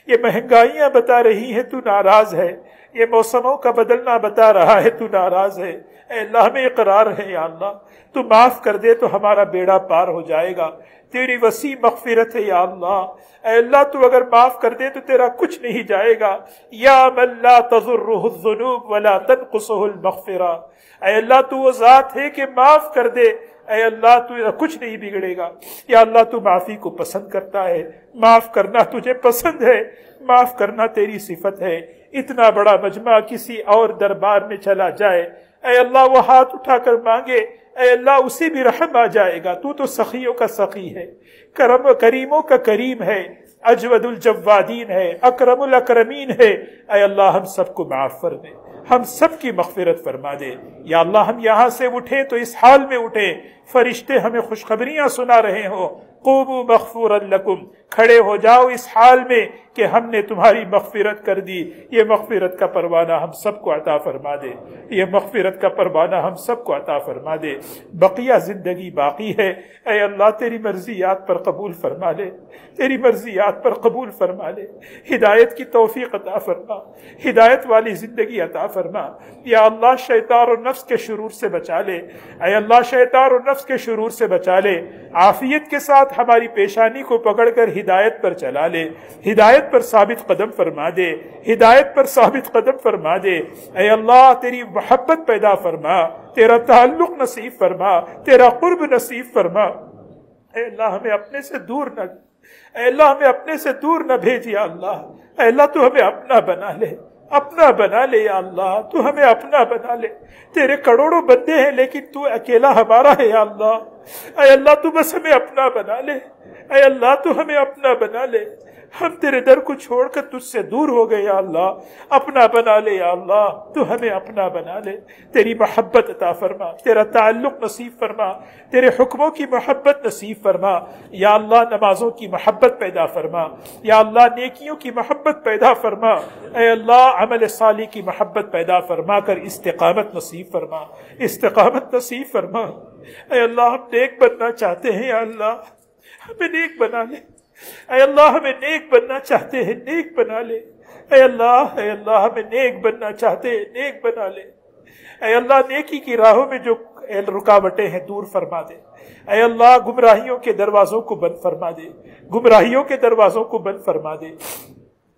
یہ مہنگائیاں بتا رہی ہیں تو ناراض ہے، یہ موسموں کا بدلنا بتا رہا ہے تو ناراض ہے۔ اے اللہ ہمیں اقرار ہے یا اللہ تو معاف کر دے تو ہمارا بیڑا پار ہو جائے گا، تیری وسیع مغفرت ہے یا اللہ۔ اے اللہ تو اگر معاف کر دے تو تیرا کچھ نہیں جائے گا، یا من لا تضرہ الذنوب ولا تنقصہ المغفرہ، اے اللہ تو وہ ذات ہے کہ معاف کر دے، اے اللہ تو کچھ نہیں بگڑے گا، یا اللہ تو معافی کو پسند کرتا ہے، معاف کرنا تجھے پسند ہے، معاف کرنا تیری صفت ہے۔ اتنا بڑا مجمع کسی اور دربار میں چلا جائے، اے اللہ وہ ہاتھ اٹھا کر مانگے، اے اللہ اسے بھی رحم آ جائے گا، تو سخیوں کا سخی ہے، کریموں کا کریم ہے، اجود الجوادین ہے، اکرم الاکرمین ہے۔ اے اللہ ہم سب کو معاف فرما، ہم سب کی مغفرت فرما دے۔ یا اللہ ہم یہاں سے اٹھیں تو اس حال میں اٹھیں فرشتے ہمیں خوشخبریاں سنا رہے ہوں، قوموا مغفورا لکم، کھڑے ہو جاؤ اس حال میں کہ ہم نے تمہاری مغفرت کر دی۔ یہ مغفرت کا پروانہ ہم سب کو عطا فرما دے، یہ مغفرت کا پروانہ ہم سب کو عطا فرما دے۔ بقیہ زندگی باقی ہے، اے اللہ تیری مرضیات پر قبول فرما لے، تیری مرضیات پر قبول فرما لے، ہدایت کی توفیق عطا فرما، ہدایت والی زندگی عطا فرما۔ یا اللہ شیطان اور نفس کے شرور سے بچا لے، اے اللہ شیطان اور نفس کے شرور سے بچا لے، عافیت کے ساتھ ہماری پیشانی کو پکڑ کر ہدایت پر چلا لے، ہدایت پر ثابت قدم فرما دے، ہدایت پر ثابت قدم فرما دے۔ اے اللہ تیری محبت پیدا فرما، تیرا تعلق نصیب فرما، تیرا قرب نصیب فرما۔ اے اللہ ہمیں اپنے سے دور نہ، اے اللہ ہمیں اپنے سے دور نہ بھیج یا اللہ۔ اے اللہ تو ہمیں اپنا بنا لے، اپنا بنا لے یا اللہ، تو ہمیں اپنا بنا لے۔ تیرے کروڑوں بندے ہیں لیکن تو اکیلا ہمارا ہے یا اللہ۔ اے اللہ تو بس ہمیں اپنا بنا لے، اے اللہ تو ہمیں اپنا بنا لے۔ ہم تیرے در کو چھوڑ کر تجھ سے دور ہو گئے یا اللہ، اپنا بنا لے یا اللہ، تو ہمیں اپنا بنا لے۔ تیری محبت عطا فرما، تیرا تعلق نصیب فرما، تیرے حکموں کی محبت نصیب فرما۔ یا اللہ نمازوں کی محبت پیدا فرما، یا اللہ نیکیوں کی محبت پیدا فرما، اے اللہ عمل صالح کی محبت پیدا فرما کر استقامت نصیب فرما، استقامت نصیب فرما۔ اے اللہ ہم نیک بننا چاہتے ہیں یا اللہ، ہمیں نیک بنا لے۔ اے اللہ ہمیں نیک بننا چاہتے ہیں، نیک بنا لے۔ اے اللہ ہمیں نیک بننا چاہتے ہیں، نیک بنا لے۔ اے اللہ نیکی کی راہوں میں جو رکاوٹیں ہیں دور فرما دے۔ اے اللہ گمراہیوں کے دروازوں کو بند فرما دے، گمراہیوں کے دروازوں کو بند فرما دے۔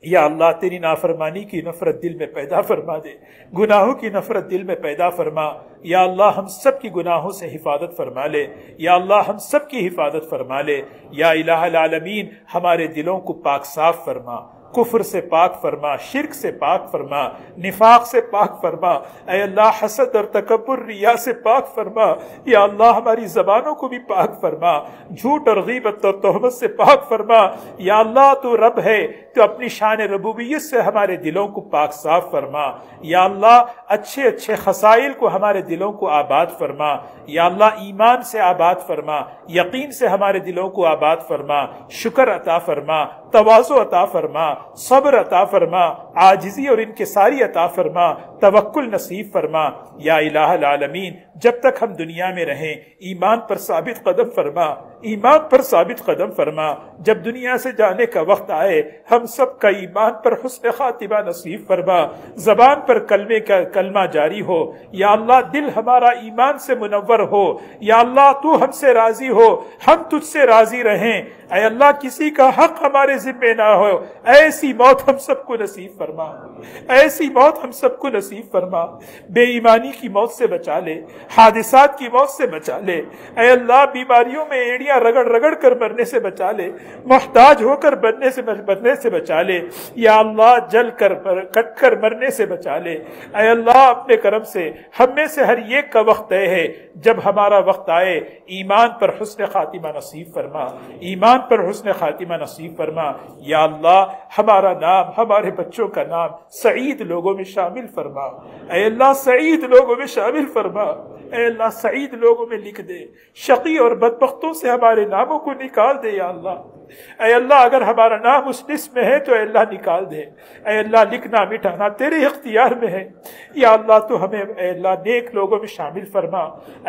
یا اللہ تیری نافرمانی کی نفرت دل میں پیدا فرما دے، گناہوں کی نفرت دل میں پیدا فرما۔ یا اللہ ہم سب کی گناہوں سے حفاظت فرما لے، یا اللہ ہم سب کی حفاظت فرما لے۔ یا الہ العالمین ہمارے دلوں کو پاک صاف فرما، کفر سے پاک فرما، شرک سے پاک فرما، نفاق سے پاک فرما۔ اے اللہ حسد اور تکبر ریا سے پاک فرما۔ یا اللہ ہماری زبانوں کو بھی پاک فرما، جھوٹ اور غیبت اور تہمت سے پاک فرما۔ یا اللہ تو رب ہے، تو اپنی شان ربوبیت سے ہمارے دلوں کو پاک صاف فرما۔ یا اللہ اچھے اچھے خصائل کو ہمارے دلوں کو آباد فرما۔ یا اللہ ایمان سے آباد فرما، یقین سے ہمارے دلوں کو آباد فرما، شکر عطا فرما، تواضع عطا فرما، صبر عطا فرما، عاجزی اور انکساری عطا فرما، توکل نصیب فرما۔ یا الہ العالمین جب تک ہم دنیا میں رہیں ایمان پر ثابت قدم فرما، ایمان پر ثابت قدم فرما۔ جب دنیا سے جانے کا وقت آئے ہم سب کا ایمان پر حسن خاتمہ نصیب فرما، زبان پر کلمہ جاری ہو۔ یا اللہ دل ہمارا ایمان سے منور ہو۔ یا اللہ تو ہم سے راضی ہو، ہم تجھ سے راضی رہیں۔ اے اللہ کسی کا حق ہمارے ذمہ نہ ہو، ایسی موت ہم سب کو نصیب فرما، ایسی موت ہم سب کو نصیب فرما۔ بے ایمانی کی موت سے بچا لے، حادثات کی موت سے بچا لے۔ اے اللہ بیماریوں میں ایڑیاں رگڑ رگڑ کر مرنے سے بچا لے، محتاج ہو کر مرنے سے بچا لے۔ یا اللہ جل کر کٹ کر مرنے سے بچا لے۔ اے اللہ اپنے کرم سے ہم میں سے ہر ایک کا وقت طے ہے، جب ہمارا وقت آئے ایمان پر حسن خاتمہ نصیب فرما، ایمان پر حسن خاتمہ نصیب فرما۔ یا اللہ ہمارا نام، ہمارے بچوں کا نام سعید لوگوں میں شامل فرما۔ اے اللہ سعید لوگوں میں شامل فرما۔ اے اللہ سعید لوگوں میں لکھ دے، شقی اور بدبختوں سے ہمارے ناموں کو نکال دے یا اللہ۔ اے اللہ اگر ہمارا نام اس لسٹ میں ہے تو اے اللہ نکال دے۔ اے اللہ لکھنا مٹانا تیرے اختیار میں ہے یا اللہ، تو ہمیں اے اللہ نیک لوگوں میں شامل فرما۔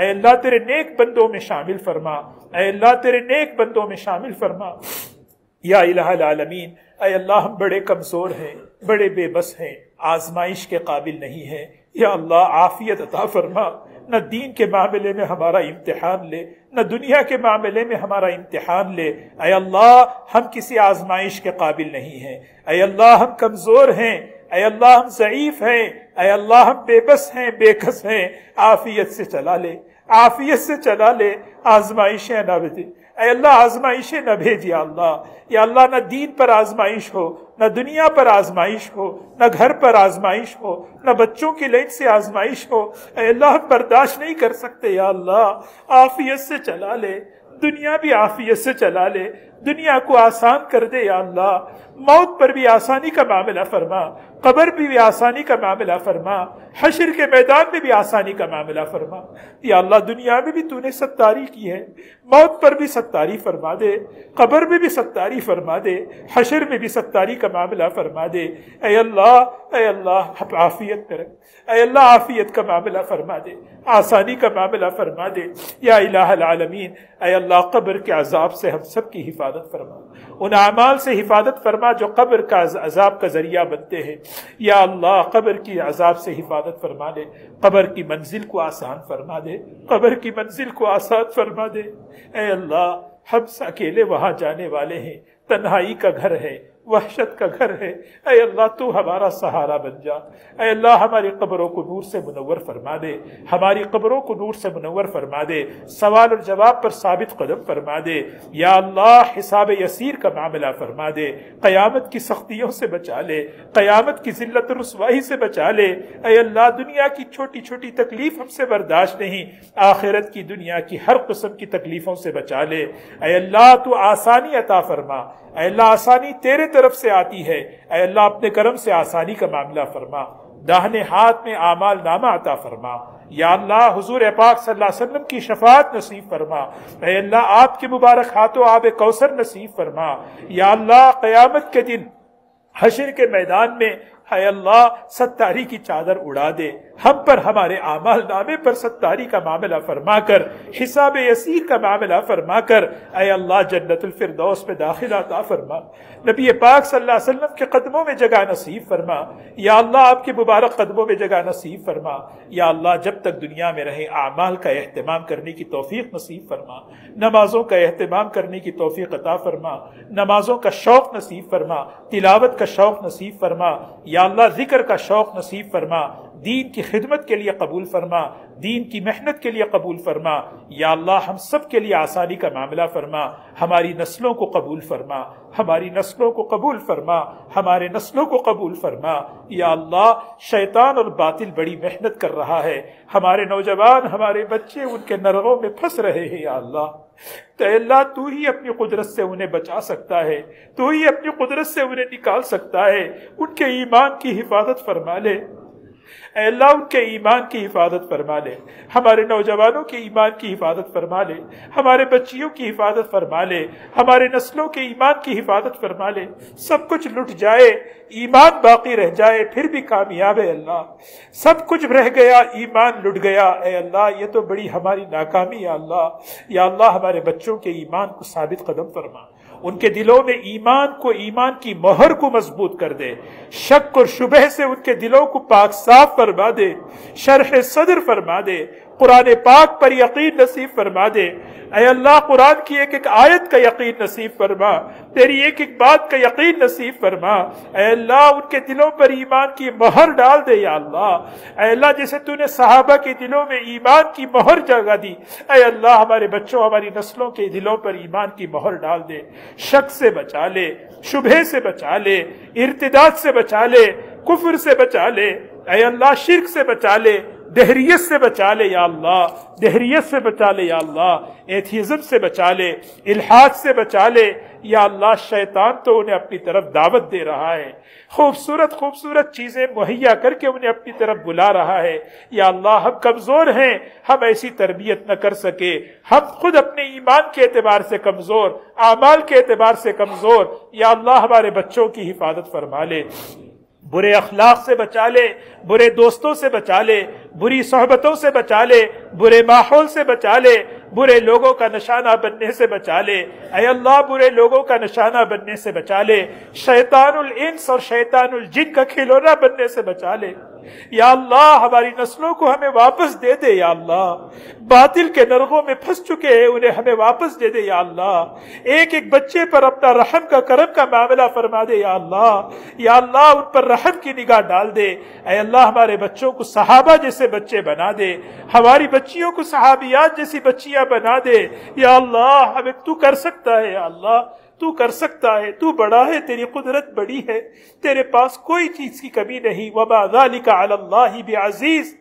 اے اللہ تیرے نیک بندوں میں شامل فرما۔ اے اللہ تیرے نیک بندوں میں شامل فرما یا الہ العالمین۔ اے اللہ ہم بڑے کمزور ہیں، بڑے بے بس ہیں، آزمائش کے قابل نہیں ہیں یا اللہ عافیت عطا فرما۔ نہ دین کے معاملے میں ہمارا امتحان لے، نہ دنیا کے معاملے میں ہمارا امتحان لے۔ اے اللہ ہم کسی آزمائش کے قابل نہیں ہیں۔ اے اللہ ہم کمزور ہیں، اے اللہ ہم ضعیف ہیں، اے اللہ ہم بے بس ہیں، بے کس ہیں۔ عافیت سے چلا لے، عافیت سے چلا لے، آزمائشیں نہ بھیج۔ اے اللہ آزمائشیں نہ بھیج یا اللہ۔ یا اللہ نہ دین پر آزمائش ہو، نہ دنیا پر آزمائش ہو، نہ گھر پر آزمائش ہو، نہ بچوں کی لائن سے آزمائش ہو۔ اے اللہ ہم برداشت نہیں کر سکتے یا اللہ، عافیت سے چلا لے، دنیا بھی عافیت سے چلا لے، دنیا کو آسان کر دے یا اللہ۔ موت پر بھی آسانی کا معاملہ فرما، قبر بھی آسانی کا معاملہ فرما، حشر کے میدان میں بھی آسانی کا معاملہ فرما یا اللہ۔ دنیا میں بھی تو نے ستاری کی ہے، موت پر بھی ستاری فرما دے، قبر میں بھی ستاری فرما دے، حشر میں بھی ستاری کا معاملہ فرما دے۔ اے اللہ، اے اللہ عافیت کر، اے اللہ عافیت کا معاملہ فرما دے، آسانی کا معاملہ فرما دے یا الہ العالمین۔ اے اللہ قبر کے عذاب سے ہم سب کی حفاظت فرما، ان اعمال سے حفاظت فرما جو قبر کا عذاب کا ذریعہ بنتے ہیں یا اللہ۔ قبر کی عذاب سے حفاظت فرما دے، قبر کی منزل کو آسان فرما دے، قبر کی منزل کو آسان فرما دے۔ اے اللہ ہم اکیلے وہاں جانے والے ہیں، تنہائی کا گھر ہے، وحشت کا گھر ہے۔ اے اللہ تو ہمارا سہارا بن جا۔ اے اللہ ہماری قبروں کو نور سے منور فرما دے، ہماری قبروں کو نور سے منور فرما دے، سوال اور جواب پر ثابت قدم فرما دے یا اللہ۔ حساب یسیر کا معاملہ فرما دے، قیامت کی سختیوں سے بچا لے، قیامت کی ذلت و رسوائی سے بچا لے۔ اے اللہ دنیا کی چھوٹی چھوٹی تکلیف ہم سے برداشت نہیں، آخرت کی دنیا کی ہر قسم کی تکلیفوں سے بچا لے۔ اے اللہ تو آسانی عطا فرما، اے اللہ آسانی تیرے طرف سے آتی ہے۔ اے اللہ اپنے کرم سے آسانی کا معاملہ فرما، داہنے ہاتھ میں اعمال نامہ عطا فرما یا اللہ۔ حضور پاک صلی اللہ علیہ وسلم کی شفاعت نصیب فرما۔ اے اللہ آپ کے مبارک ہاتھوں آب کوثر نصیب فرما یا اللہ۔ قیامت کے دن حشر کے میدان میں اے اللہ ستاری کی چادر اڑا دے، ہم پر ہمارے اعمال نامے پر ستاری کا معاملہ فرما کر، حساب یسیر کا معاملہ فرما کر اے اللہ جنت الفردوس میں داخل عطا فرما۔ نبی پاک صلی اللہ علیہ وسلم کے قدموں میں جگہ نصیب فرما یا اللہ، آپ کے مبارک قدموں میں جگہ نصیب فرما یا اللہ۔ جب تک دنیا میں رہے اعمال کا اہتمام کرنے کی توفیق نصیب فرما، نمازوں کا اہتمام کرنے کی توفیق عطا فرما، نمازوں کا شوق نصیب فرما، تلاوت کا شوق نصیب فرما یا اللہ۔ ذکر کا شوق نصیب فرما، دین کی خدمت کے لیے قبول فرما، دین کی محنت کے لیے قبول فرما یا اللہ۔ ہم سب کے لیے آسانی کا معاملہ فرما، ہماری نسلوں کو قبول فرما، ہماری نسلوں کو قبول فرما، ہمارے نسلوں کو قبول فرما یا اللہ۔ شیطان اور باطل بڑی محنت کر رہا ہے، ہمارے نوجوان، ہمارے بچے ان کے نرغوں میں پھنس رہے ہیں یا اللہ۔ تو اے اللہ تو ہی اپنی قدرت سے انہیں بچا سکتا ہے، تو ہی اپنی قدرت سے انہیں نکال سکتا ہے۔ ان کے ایمان کی حفاظت فرما لے اے اللہ، ان کے ایمان کی حفاظت فرما لے، ہمارے نوجوانوں کے ایمان کی حفاظت فرما لے، ہمارے بچیوں کی حفاظت فرما لے، ہمارے نسلوں کے ایمان کی حفاظت فرما لے۔ سب کچھ لٹ جائے، ایمان باقی رہ جائے پھر بھی کامیاب ہے اللہ۔ سب کچھ رہ گیا، ایمان لٹ گیا، اے اللہ یہ تو بڑی ہماری ناکامی ہے اللہ۔ یا اللہ ہمارے بچوں کے ایمان کو ثابت قدم فرما، ان کے دلوں میں ایمان کو، ایمان کی مہر کو مضبوط کر دے، شک اور شبہ سے ان کے دلوں کو پاک صاف فرما دے، شرح صدر فرما دے، قرآن پاک پر یقین نصیب فرما دے اے اللہ۔ قرآن کی ایک ایک آیت کا یقین نصیب فرما، تیری ایک ایک بات کا یقین نصیب فرما اے اللہ۔ ان کے دلوں پر ایمان کی مہر ڈال دے یا اللہ۔ اے اللہ جیسے تو نے صحابہ کے دلوں میں ایمان کی مہر جگہ دی، اے اللہ ہمارے بچوں، ہماری نسلوں کے دلوں پر ایمان کی مہر ڈال دے، شک سے بچا لے، شبہ سے بچا لے، ارتداد سے بچا لے، کفر سے بچا لے اے اللہ، شرک سے بچا لے، دہریت سے بچا لے یا اللہ، دہریت سے بچا لے یا اللہ، ایتھیزم سے بچا لے، الحاد سے بچا لے یا اللہ۔ شیطان تو انہیں اپنی طرف دعوت دے رہا ہے، خوبصورت خوبصورت چیزیں مہیا کر کے انہیں اپنی طرف بلا رہا ہے یا اللہ۔ ہم کمزور ہیں، ہم ایسی تربیت نہ کر سکے، ہم خود اپنے ایمان کے اعتبار سے کمزور، اعمال کے اعتبار سے کمزور یا اللہ۔ ہمارے بچوں کی حفاظت فرما لے، برے اخلاق سے بچا لے، برے دوستوں سے بچا لے، بری صحبتوں سے بچا لے، برے ماحول سے بچا لے، برے لوگوں کا نشانہ بننے سے بچا لے اے اللہ، برے لوگوں کا نشانہ بننے سے بچا لے، شیطان الانس اور شیطان الجن کا کھلونا بننے سے بچا لے یا اللہ۔ ہماری نسلوں کو ہمیں واپس دے دے یا اللہ، باطل کے نرغوں میں پھنس چکے ہیں انہیں ہمیں واپس دے دے یا اللہ۔ ایک ایک بچے پر اپنا رحم کا کرم کا معاملہ فرما دے یا اللہ، یا اللہ ان پر رحم کی نگاہ ڈال دے اے اللہ۔ ہمارے بچوں کو صحابہ جیسے بچے بنا دے، ہماری بچیوں کو صحابیات جیسی بچیاں بنا دے یا اللہ۔ ہمیں تو کر سکتا ہے یا اللہ، تو کر سکتا ہے، تو بڑا ہے، تیری قدرت بڑی ہے، تیرے پاس کوئی چیز کی کمی نہیں۔ وما ذلک علی اللہ بعزیز،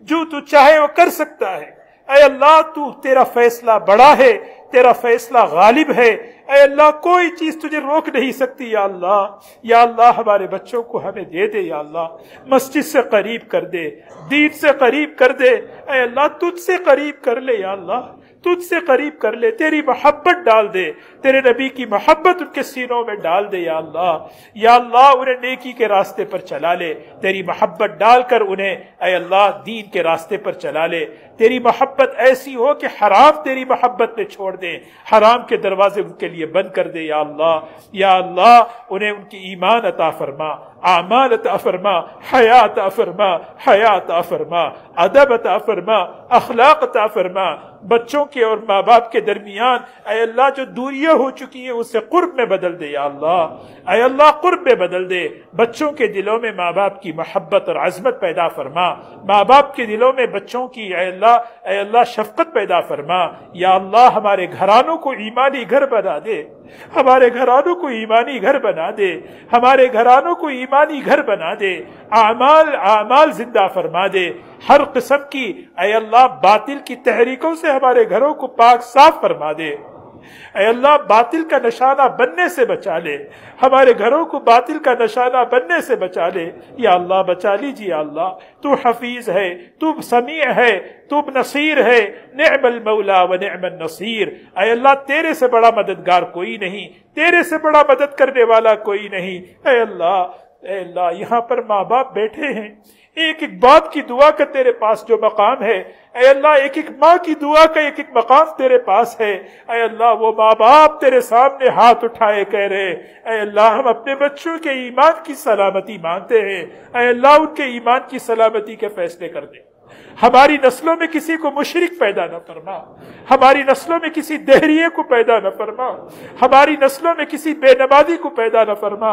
جو تو چاہے وہ کر سکتا ہے اے اللہ۔ تو تیرا فیصلہ بڑا ہے، تیرا فیصلہ غالب ہے اے اللہ، کوئی چیز تجھے روک نہیں سکتی یا اللہ۔ یا اللہ ہمارے بچوں کو ہمیں دے دے یا اللہ، مسجد سے قریب کر دے، دین سے قریب کر دے اے اللہ، تجھ سے قریب کر لے یا اللہ، تجھ سے قریب کر لے، تیری محبت ڈال دے، تیرے نبی کی محبت ان کے سینوں میں ڈال دے یا اللہ۔ یا اللہ انہیں نیکی کے راستے پر چلا لے، تیری محبت ڈال کر انہیں اے اللہ دین کے راستے پر چلا لے۔ تیری محبت ایسی ہو کہ حرام تیری محبت میں چھوڑ دے، حرام کے دروازے ان کے لیے بند کر دے یا اللہ۔ یا اللہ انہیں ان کی ایمان عطا فرما، اعمال عطا فرما، حیا عطا فرما، حیا عطا فرما، ادب عطا فرما، اخلاق عطا فرما۔ بچوں کے اور ماں باپ کے درمیان اے اللہ جو دوریاں ہو چکی ہیں اسے قرب میں بدل دے یا اللہ۔ اے اللہ قرب میں بدل دے، بچوں کے دلوں میں ماں باپ کی محبت اور عظمت پیدا فرما، ماں باپ کے دلوں میں بچوں کی اے اللہ شفقت پیدا فرما یا اللہ۔ ہمارے گھرانوں کو ایمانی گھر بنا دے، ہمارے گھرانوں کو ایمانی گھر بنا دے، ہمارے گھرانوں کو ایمانی گھر بنا دے، اعمال زندہ فرما دے، ہر قسم کی اے اللہ باطل کی تحریکوں سے ہمارے گھروں کو پاک صاف فرما دے اے اللہ۔ باطل کا نشانہ بننے سے بچا لے، ہمارے گھروں کو باطل کا نشانہ بننے سے بچا لے یا اللہ۔ بچا لیجیے اللہ، تو حفیظ ہے، تو سمیع ہے، تو نصیر ہے، نعم المولا و نعم النصیر۔ اے اللہ تیرے سے بڑا مددگار کوئی نہیں، تیرے سے بڑا مدد کرنے والا کوئی نہیں اے اللہ۔ اے اللہ یہاں پر ماں باپ بیٹھے ہیں، ایک ایک باپ کی دعا کا تیرے پاس جو مقام ہے اے اللہ، ایک ایک ماں کی دعا کا ایک ایک مقام تیرے پاس ہے اے اللہ۔ وہ ماں باپ تیرے سامنے ہاتھ اٹھائے کہہ رہے اے اللہ ہم اپنے بچوں کے ایمان کی سلامتی مانگتے ہیں اے اللہ، ان کے ایمان کی سلامتی کے فیصلے کر دے۔ ہماری نسلوں میں کسی کو مشرک پیدا نہ فرما، ہماری نسلوں میں کسی دہریے کو پیدا نہ فرما، ہماری نسلوں میں کسی بے نمازی کو پیدا نہ فرما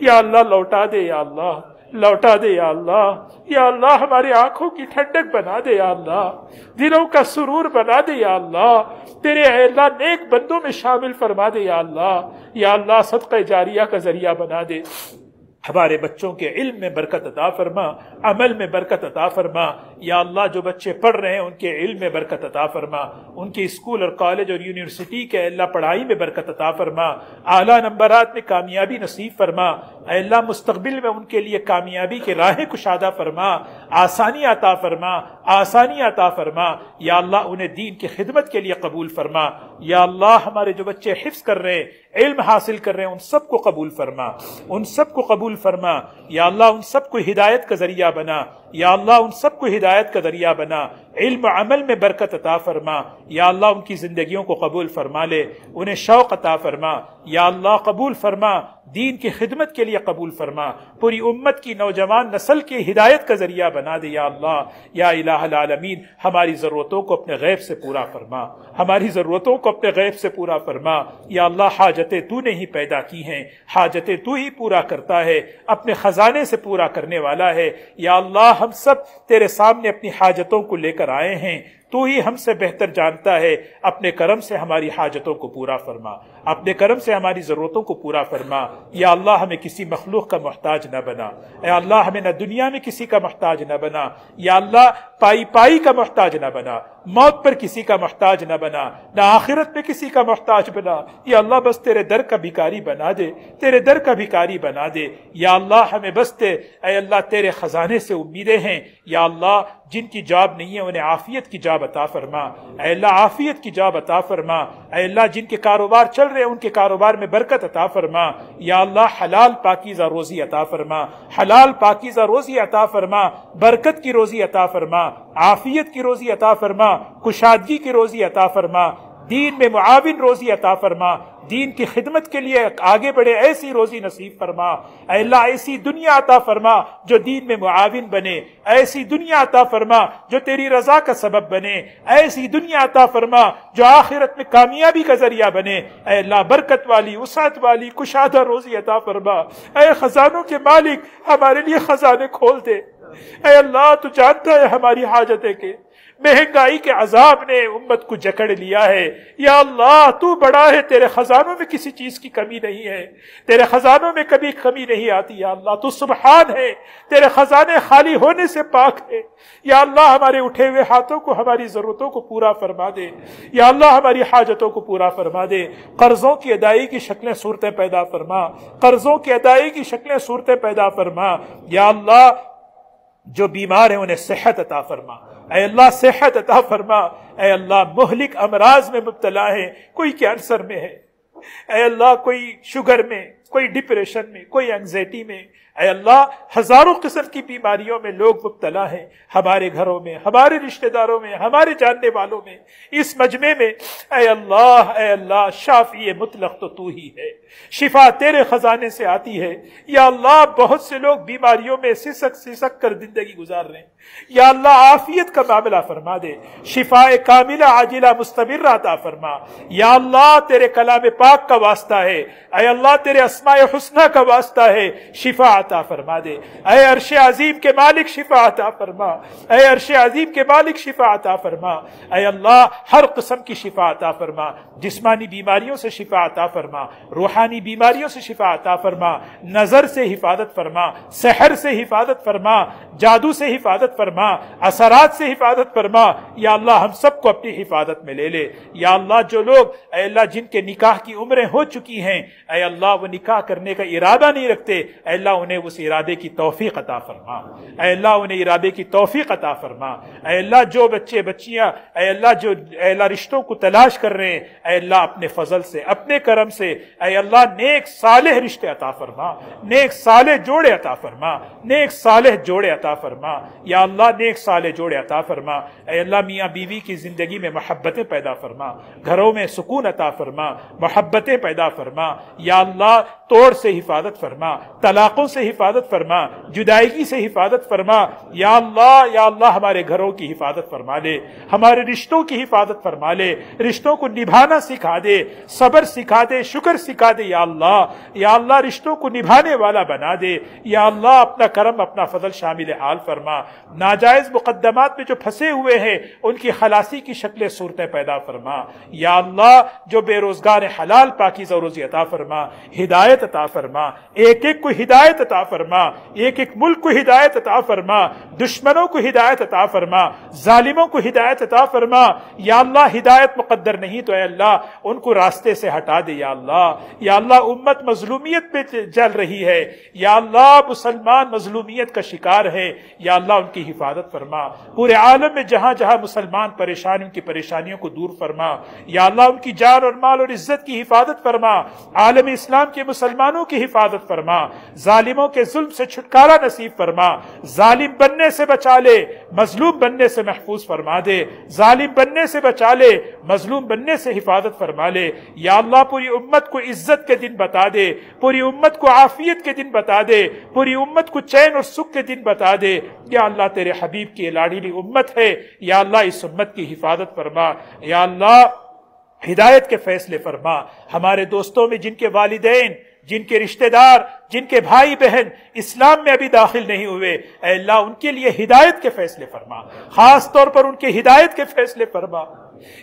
یا اللہ۔ لوٹا دے یا اللہ، لوٹا دے یا اللہ، یا اللہ ہماری آنکھوں کی ٹھنڈک بنا دے یا اللہ، دلوں کا سرور بنا دے یا اللہ، تیرے اے اللہ نیک بندوں میں شامل فرما دے یا اللہ۔ یا اللہ صدقہ جاریہ کا ذریعہ بنا دے، ہمارے بچوں کے علم میں برکت عطا فرما، عمل میں برکت عطا فرما یا اللہ۔ جو بچے پڑھ رہے ہیں ان کے علم میں برکت عطا فرما، ان کے اسکول اور کالج اور یونیورسٹی کے اللہ پڑھائی میں برکت عطا فرما، اعلیٰ نمبرات میں کامیابی نصیب فرما اے اللہ۔ مستقبل میں ان کے لیے کامیابی کے راہیں کشادہ فرما، آسانی عطا فرما، آسانی عطا فرما یا اللہ۔ انہیں دین کی خدمت کے لیے قبول فرما یا اللہ۔ ہمارے جو بچے حفظ کر رہے ہیں، علم حاصل کر رہے ہیں، ان سب کو قبول فرما، ان سب کو قبول فرما یا اللہ۔ ان سب کو ہدایت کا ذریعہ بنا یا اللہ، ان سب کو ہدایت کا ذریعہ بنا، علم و عمل میں برکت عطا فرما یا اللہ۔ ان کی زندگیوں کو قبول فرما لے، انہیں شوق عطا فرما یا اللہ۔ قبول فرما، دین کی خدمت کے لیے قبول فرما، پوری امت کی نوجوان نسل کی ہدایت کا ذریعہ بنا دے یا اللہ۔ یا الہ العالمین ہماری ضرورتوں کو اپنے غیب سے پورا فرما، ہماری ضرورتوں کو اپنے غیب سے پورا فرما یا اللہ۔ حاجتیں تو نے ہی پیدا کی ہیں، حاجتیں تو ہی پورا کرتا ہے، اپنے خزانے سے پورا کرنے والا ہے یا اللہ۔ ہم سب تیرے سامنے اپنی حاجتوں کو لے کر آئے ہیں، تو ہی ہم سے بہتر جانتا ہے، اپنے کرم سے ہماری حاجتوں کو پورا فرما، اپنے کرم سے ہماری ضرورتوں کو پورا فرما۔ یا اللہ ہمیں کسی مخلوق کا محتاج نہ بنا، اے اللہ ہمیں نہ دنیا میں کسی کا محتاج نہ بنا، یا اللہ پائی پائی کا محتاج نہ بنا، موت پر کسی کا محتاج نہ بنا، نہ آخرت میں کسی کا محتاج بنا۔ یا اللہ بس تیرے در کا بھکاری بنا دے، تیرے در کا بھکاری بنا دے۔ یا اللہ ہمیں بس اے اللہ تیرے خزانے سے امیدیں ہیں، یا اللہ جن کی جاب نہیں ہے انہیں عافیت کی جاب عطا فرما، اے اللہ عافیت کی جاب عطا فرما۔ اے اللہ جن کے کاروبار چل رہے ہیں ان کے کاروبار میں برکت عطا فرما، یا اللہ حلال پاکیزہ روزی عطا فرما، حلال پاکیزہ روزی عطا فرما، برکت کی روزی عطا فرما، عافیت کی روزی عطا فرما، کشادگی کی روزی عطا فرما، دین میں معاون روزی عطا فرما، دین کی خدمت کے لیے آگے بڑھے ایسی روزی نصیب فرما۔ اے اللہ ایسی دنیا عطا فرما جو دین میں معاون بنے، ایسی دنیا عطا فرما جو تیری رضا کا سبب بنے، ایسی دنیا عطا فرما جو آخرت میں کامیابی کا ذریعہ بنے۔ اے اللہ برکت والی، وسعت والی، کشادہ روزی عطا فرما۔ اے خزانوں کے مالک ہمارے لیے خزانے کھول دے۔ اے اللہ تو جانتا ہے ہماری حاجتیں کے، مہنگائی کے عذاب نے امت کو جکڑ لیا ہے، یا اللہ تو بڑا ہے، تیرے خزانوں میں کسی چیز کی کمی نہیں ہے، تیرے خزانوں میں کبھی کمی نہیں آتی۔ یا اللہ تو سبحان ہے، تیرے خزانے خالی ہونے سے پاک ہے۔ یا اللہ ہمارے اٹھے ہوئے ہاتھوں کو ہماری ضرورتوں کو پورا فرما دے، یا اللہ ہماری حاجتوں کو پورا فرما دے۔ قرضوں کی ادائیگی کی شکلیں صورتیں پیدا فرما، قرضوں کی ادائیگی کی شکلیں صورتیں پیدا فرما۔ یا اللہ جو بیمار ہیں انہیں صحت عطا فرما، اے اللہ صحت عطا فرما۔ اے اللہ مہلک امراض میں مبتلا ہے، کوئی کینسر میں ہے، اے اللہ کوئی شوگر میں، کوئی ڈپریشن میں، کوئی انگزائٹی میں، اے اللہ ہزاروں قسم کی بیماریوں میں لوگ مبتلا ہیں، ہمارے گھروں میں، ہمارے رشتہ داروں میں، ہمارے جاننے والوں میں، اس مجمع میں۔ اے اللہ شافی مطلق تو ہی ہے، شفا تیرے خزانے سے آتی ہے۔ یا اللہ بہت سے لوگ بیماریوں میں سسک کر زندگی گزار رہے ہیں، یا اللہ عافیت کا معاملہ فرما دے، شفا کاملہ عاجلہ مستمرہ عطا فرما۔ یا اللہ تیرے کلام پاک کا واسطہ ہے، اے اللہ تیرے اسماء حسنہ کا واسطہ ہے، شفا عطا فرما دے۔ اے عرش عظیم کے مالک شفا عطا فرما، اے عرش عظیم کے مالک شفا عطا فرما۔ اے اللہ ہر قسم کی شفا عطا فرما، جسمانی بیماریوں سے شفا عطا فرما، روحانی بیماریوں سے شفا عطا فرما، نظر سے حفاظت فرما، سحر سے حفاظت فرما، جادو سے حفاظت فرما، اثرات سے حفاظت فرما۔ یا اللہ ہم سب کو اپنی حفاظت میں لے لے۔ یا اللہ جو لوگ اے اللہ جن کے نکاح کی عمریں ہو چکی ہیں، اے اللہ وہ نکاح کرنے کا ارادہ نہیں رکھتے، اے اللہ انہیں اس ارادے کی توفیق عطا فرما، اے اللہ انہیں ارادے کی توفیق عطا فرما۔ اے اللہ جو بچے بچیاں اے اللہ رشتوں کو تلاش کر رہے ہیں، اے اللہ اپنے فضل سے، اپنے کرم سے اے اللہ نیک صالح رشتے عطا فرما، نیک صالح جوڑے عطا فرما، نیک صالح جوڑے عطا فرما۔ یا اللہ نیک صالح جوڑے عطا فرما۔ اے اللہ میاں بیوی کی زندگی میں محبتیں پیدا فرما، گھروں میں سکون عطا فرما، محبتیں پیدا فرما۔ یا اللہ توڑ سے حفاظت فرما، طلاقوں سے حفاظت فرما، جدائیگی سے حفاظت فرما۔ یا اللہ ہمارے گھروں کی حفاظت فرما لے، ہمارے رشتوں کی حفاظت فرما لے، رشتوں کو نبھانا سکھا دے، صبر سکھا دے، شکر سکھا دے۔ یا اللہ رشتوں کو نبھانے والا بنا دے۔ یا اللہ اپنا کرم، اپنا فضل شامل حال فرما۔ ناجائز مقدمات میں جو پھنسے ہوئے ہیں ان کی خلاصی کی شکلیں صورتیں پیدا فرما۔ یا اللہ جو بے روزگار حلال پاکیزہ روزی عطا فرما، ہدایت عطا فرما، ایک ایک کو ہدایت عطا فرما، ایک ایک ملک کو ہدایت عطا فرما، دشمنوں کو ہدایت عطا فرما، ظالموں کو ہدایت عطا فرما۔ یا اللہ ہدایت مقدر نہیں تو اے اللہ ان کو راستے سے ہٹا دے۔ یا اللہ امت مظلومیت پہ جل رہی ہے، یا اللہ مسلمان مظلومیت کا شکار ہے، یا اللہ ان کی حفاظت فرما۔ پورے عالم میں جہاں جہاں مسلمان پریشان ان کی پریشانیوں کو دور فرما۔ یا اللہ ان کی جان اور مال اور عزت کی حفاظت فرما، عالم اسلام کے مسلمانوں کی حفاظت فرما، ظالموں کے ظلم سے چھٹکارا نصیب فرما، ظالم بننے سے بچا لے، مظلوم بننے سے محفوظ فرما دے، ظالم بننے سے بچا لے، مظلوم بننے سے حفاظت فرما لے۔ یا اللہ پوری امت کو عزت کے دن بتا دے، پوری امت کو عافیت کے دن بتا دے، پوری امت کو چین اور سکھ کے دن بتا دے۔ یا اللہ تیرے حبیب کی لاڈلی امت ہے، یا اللہ اس امت کی حفاظت فرما۔ یا اللہ ہدایت کے فیصلے فرما۔ ہمارے دوستوں میں جن کے والدین جن کے رشتہ دار، جن کے بھائی بہن اسلام میں ابھی داخل نہیں ہوئے، اے اللہ ان کے لیے ہدایت کے فیصلے فرما، خاص طور پر ان کے ہدایت کے فیصلے فرما۔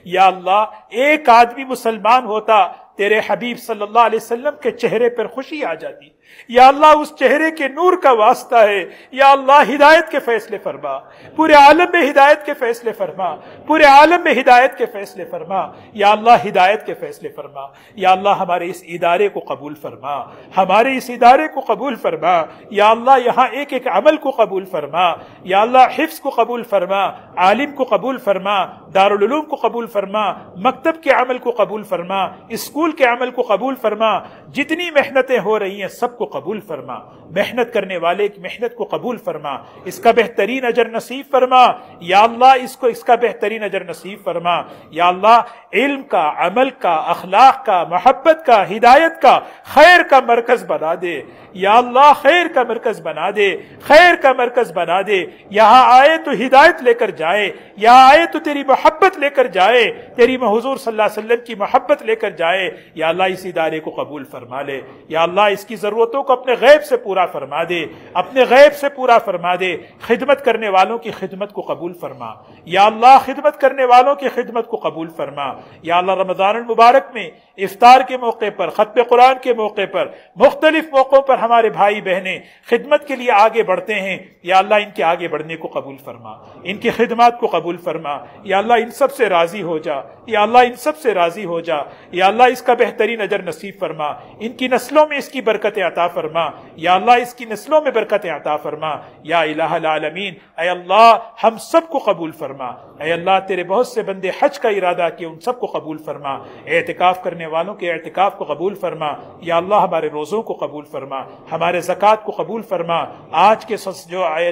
یا اللہ ایک آدمی مسلمان ہوتا تیرے حبیب صلی اللہ علیہ وسلم کے چہرے پر خوشی آ جاتی۔ یا اللہ اس چہرے کے نور کا واسطہ ہے، یا اللہ ہدایت کے فیصلے فرما، پورے عالم میں ہدایت کے فیصلے فرما، پورے عالم میں ہدایت کے فیصلے فرما۔ یا اللہ ہدایت کے فیصلے فرما۔ یا اللہ ہمارے اس ادارے کو قبول فرما، ہمارے اس ادارے کو قبول فرما۔ یا اللہ یہاں ایک ایک عمل کو قبول فرما۔ یا اللہ حفظ کو قبول فرما، عالم کو قبول فرما، دارالعلوم کو قبول فرما، مکتب کے عمل کو قبول فرما، اسکول کے عمل کو قبول فرما۔ جتنی محنتیں ہو رہی ہیں سب کو قبول فرما، محنت کرنے والے کی محنت کو قبول فرما، اس کا بہترین اجر نصیب فرما۔ یا اللہ اس کا بہترین اجر نصیب فرما۔ یا اللہ علم کا، عمل کا، اخلاق کا، محبت کا، ہدایت کا، خیر کا مرکز بنا دے۔ یا اللہ خیر کا مرکز بنا دے، خیر کا مرکز بنا دے۔ یہاں آئے تو ہدایت لے کر جائے، یہاں آئے تو تیری محبت لے کر جائے، تیری حضور صلی اللہ علیہ وسلم کی محبت لے کر جائے۔ یا اللہ اس ادارے کو قبول فرما لے۔ یا اللہ اس کی ضرورتوں کو اپنے غیب سے پورا فرما دے، اپنے غیب سے پورا فرما دے۔ خدمت کرنے والوں کی خدمت کو قبول فرما۔ یا اللہ خدمت کرنے والوں کی خدمت کو قبول فرما۔ یا اللہ رمضان المبارک میں افطار کے موقع پر، ختم قرآن کے موقع پر، مختلف موقعوں پر ہمارے بھائی بہنیں خدمت کے لیے آگے بڑھتے ہیں۔ یا اللہ ان کے آگے بڑھنے کو قبول فرما، ان کی خدمات کو قبول فرما۔ یا اللہ ان سب سے راضی ہو جا، یا اللہ ان سب سے راضی ہو جا۔ یا اللہ اس کا بہترین اجر نصیب فرما، ان کی نسلوں میں اس کی برکتیں عطا فرما۔ یا اللہ اس کی نسلوں میں برکتیں عطا فرما۔ یا الہ العالمین اے اللہ ہم سب کو قبول فرما۔ اے اللہ تیرے بہت سے بندے حج کا ارادہ کیے، ان سب کو قبول فرما۔ اعتکاف کرنے والوں کے اعتکاف کو قبول فرما۔ یا اللہ ہمارے روزوں کو قبول فرما، ہمارے زکوٰۃ کو قبول فرما۔ آج کے جو اے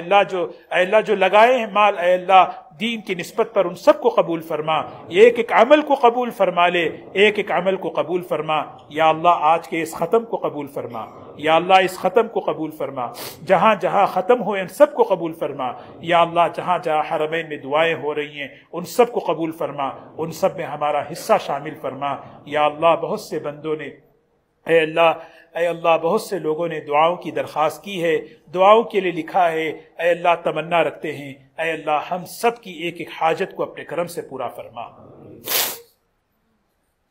اللہ جو لگائے ہیں مال اے اللہ دین کی نسبت پر ان سب کو قبول فرما۔ ایک ایک عمل کو قبول فرما لے، ایک ایک عمل کو قبول فرما۔ یا اللہ آج کے اس ختم کو قبول فرما۔ یا اللہ اس ختم کو قبول فرما، جہاں جہاں ختم ہوئے ان سب کو قبول فرما۔ یا اللہ جہاں جہاں حرمین میں دعائیں ہو رہی ہیں ان سب کو قبول فرما، ان سب میں ہمارا حصہ شامل فرما۔ یا اللہ بہت سے بندوں نے اے اللہ بہت سے لوگوں نے دعاؤں کی درخواست کی ہے، دعاؤں کے لیے لکھا ہے، اے اللہ تمنا رکھتے ہیں۔ اے اللہ ہم سب کی ایک ایک حاجت کو اپنے کرم سے پورا فرما۔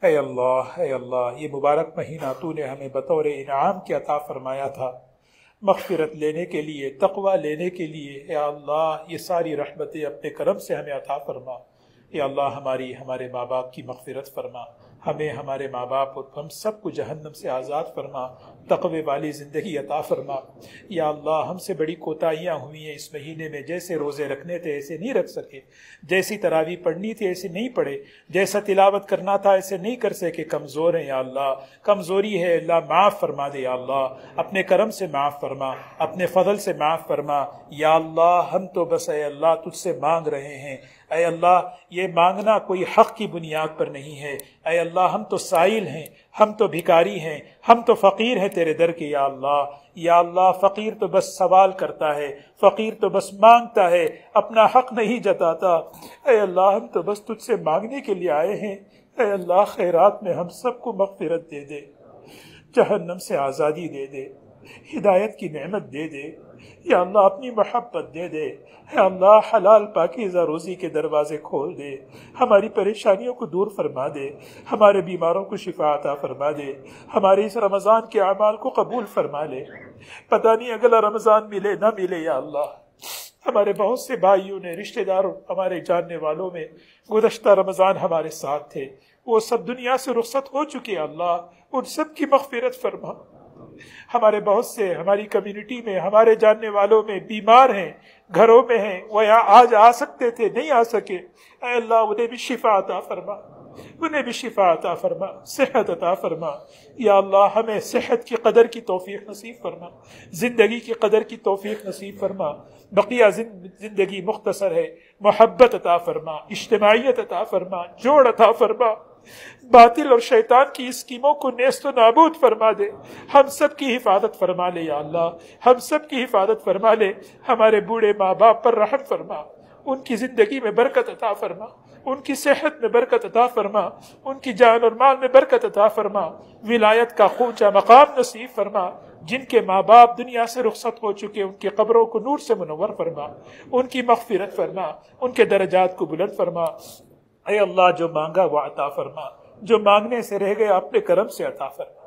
اے اللہ یہ مبارک مہینہ تو نے ہمیں بطور انعام کے عطا فرمایا تھا، مغفرت لینے کے لیے، تقوی لینے کے لیے۔ اے اللہ یہ ساری رحمتیں اپنے کرم سے ہمیں عطا فرما۔ اے اللہ ہمارے ماں باپ کی مغفرت فرما، ہمیں، ہمارے ماں باپ اور ہم سب کو جہنم سے آزاد فرما، تقوی والی زندگی عطا فرما۔ یا اللہ ہم سے بڑی کوتاہیاں ہوئی ہیں اس مہینے میں، جیسے روزے رکھنے تھے ایسے نہیں رکھ سکے، جیسی تراویح پڑھنی تھی ایسے نہیں پڑھے، جیسا تلاوت کرنا تھا ایسے نہیں کر سکے، کمزور ہیں یا اللہ، کمزوری ہے اللہ، معاف فرما دے یا اللہ، اپنے کرم سے معاف فرما، اپنے فضل سے معاف فرما۔ یا اللہ ہم تو بس اے اللہ تجھ سے مانگ رہے ہیں۔ اے اللہ یہ مانگنا کوئی حق کی بنیاد پر نہیں ہے۔ اے اللہ ہم تو سائل ہیں، ہم تو بھکاری ہیں، ہم تو فقیر ہیں تیرے در کے یا اللہ۔ یا اللہ فقیر تو بس سوال کرتا ہے، فقیر تو بس مانگتا ہے، اپنا حق نہیں جتاتا۔ اے اللہ ہم تو بس تجھ سے مانگنے کے لیے آئے ہیں۔ اے اللہ خیرات میں ہم سب کو مغفرت دے دے، جہنم سے آزادی دے دے، ہدایت کی نعمت دے دے۔ یا اللہ اپنی محبت دے دے۔ اے اللہ حلال پاکیزہ روزی کے دروازے کھول دے، ہماری پریشانیوں کو دور فرما دے، ہمارے بیماروں کو شفا عطا فرما دے، ہمارے اس رمضان کے اعمال کو قبول فرما لے۔ پتہ نہیں اگلا رمضان ملے نہ ملے یا اللہ۔ ہمارے بہت سے بھائیوں نے، رشتہ داروں، ہمارے جاننے والوں میں گزشتہ رمضان ہمارے ساتھ تھے، وہ سب دنیا سے رخصت ہو چکے اللہ، ان سب کی مغفرت فرما۔ ہمارے بہت سے ہماری کمیونٹی میں، ہمارے جاننے والوں میں بیمار ہیں، گھروں میں ہیں، وہ یہاں آج آ سکتے تھے نہیں آ سکے۔ اے اللہ انہیں بھی شفا عطا فرما، انہیں بھی شفا عطا فرما، صحت عطا فرما۔ یا اللہ ہمیں صحت کی قدر کی توفیق نصیب فرما، زندگی کی قدر کی توفیق نصیب فرما۔ بقیہ زندگی مختصر ہے، محبت عطا فرما، اجتماعیت عطا فرما، جوڑ عطا فرما۔ باطل اور شیطان کی اسکیموں کو نیست و نابود فرما دے، ہم سب کی حفاظت فرما لے یا اللہ، ہم سب کی حفاظت فرما لے۔ ہمارے بوڑھے ماں باپ پر رحم فرما، ان کی زندگی میں برکت عطا فرما، ان کی صحت میں برکت عطا فرما، ان کی جان اور مال میں برکت عطا فرما، ولایت کا اونچا مقام نصیب فرما۔ جن کے ماں باپ دنیا سے رخصت ہو چکے ان کی قبروں کو نور سے منور فرما، ان کی مغفرت فرما، ان کے درجات کو بلند فرما۔ اے اللہ جو مانگا وہ عطا فرما، جو مانگنے سے رہ گیا اپنے کرم سے عطا فرما۔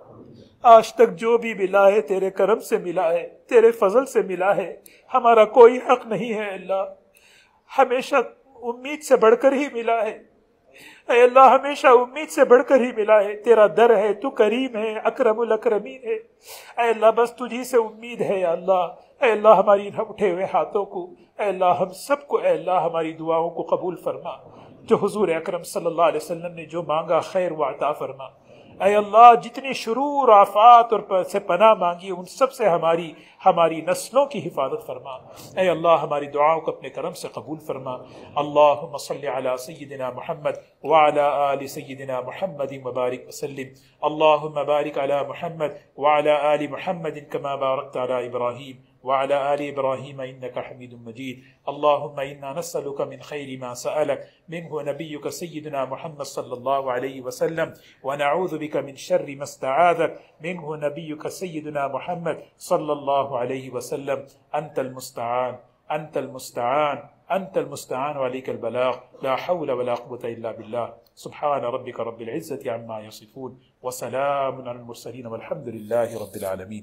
آج تک جو بھی ملا ہے تیرے کرم سے ملا ہے، تیرے فضل سے ملا ہے، ہمارا کوئی حق نہیں ہے اللہ، ہمیشہ امید سے بڑھ کر ہی ملا ہے۔ اے اللہ ہمیشہ امید سے بڑھ کر ہی ملا ہے، تیرا در ہے، تو کریم ہے، اکرم الاکرمین ہے۔ اے اللہ بس تجھی سے امید ہے یا اللہ۔ اے اللہ ہماری اٹھے ہوئے ہاتھوں کو، اے اللہ ہم سب کو، اے اللہ ہماری دعاؤں کو قبول فرما۔ جو حضور اکرم صلی اللہ علیہ وسلم نے جو مانگا خیر و عطا فرما۔ اے اللہ جتنی شرور آفات اور سے پناہ مانگی ان سب سے ہماری نسلوں کی حفاظت فرما۔ اے اللہ ہماری دعاؤں کو اپنے کرم سے قبول فرما۔ اللہم صلی علی سیدنا محمد وعلی آل سیدنا محمد وبارک وسلم۔ اللہم بارک علی محمد وعلی آل محمد کما بارکت علی ابراہیم وعلى آل إبراهيم إنك حميد مجيد. اللهم إنا نسألك من خير ما سألك منه نبيك سيدنا محمد صلى الله عليه وسلم، ونعوذ بك من شر ما استعاذك منه نبيك سيدنا محمد صلى الله عليه وسلم. أنت المستعان، أنت المستعان، أنت المستعان وعليك البلاغ. لا حول ولا قوة إلا بالله. سبحان ربك رب العزة عما يصفون وسلام على المرسلين والحمد لله رب العالمين.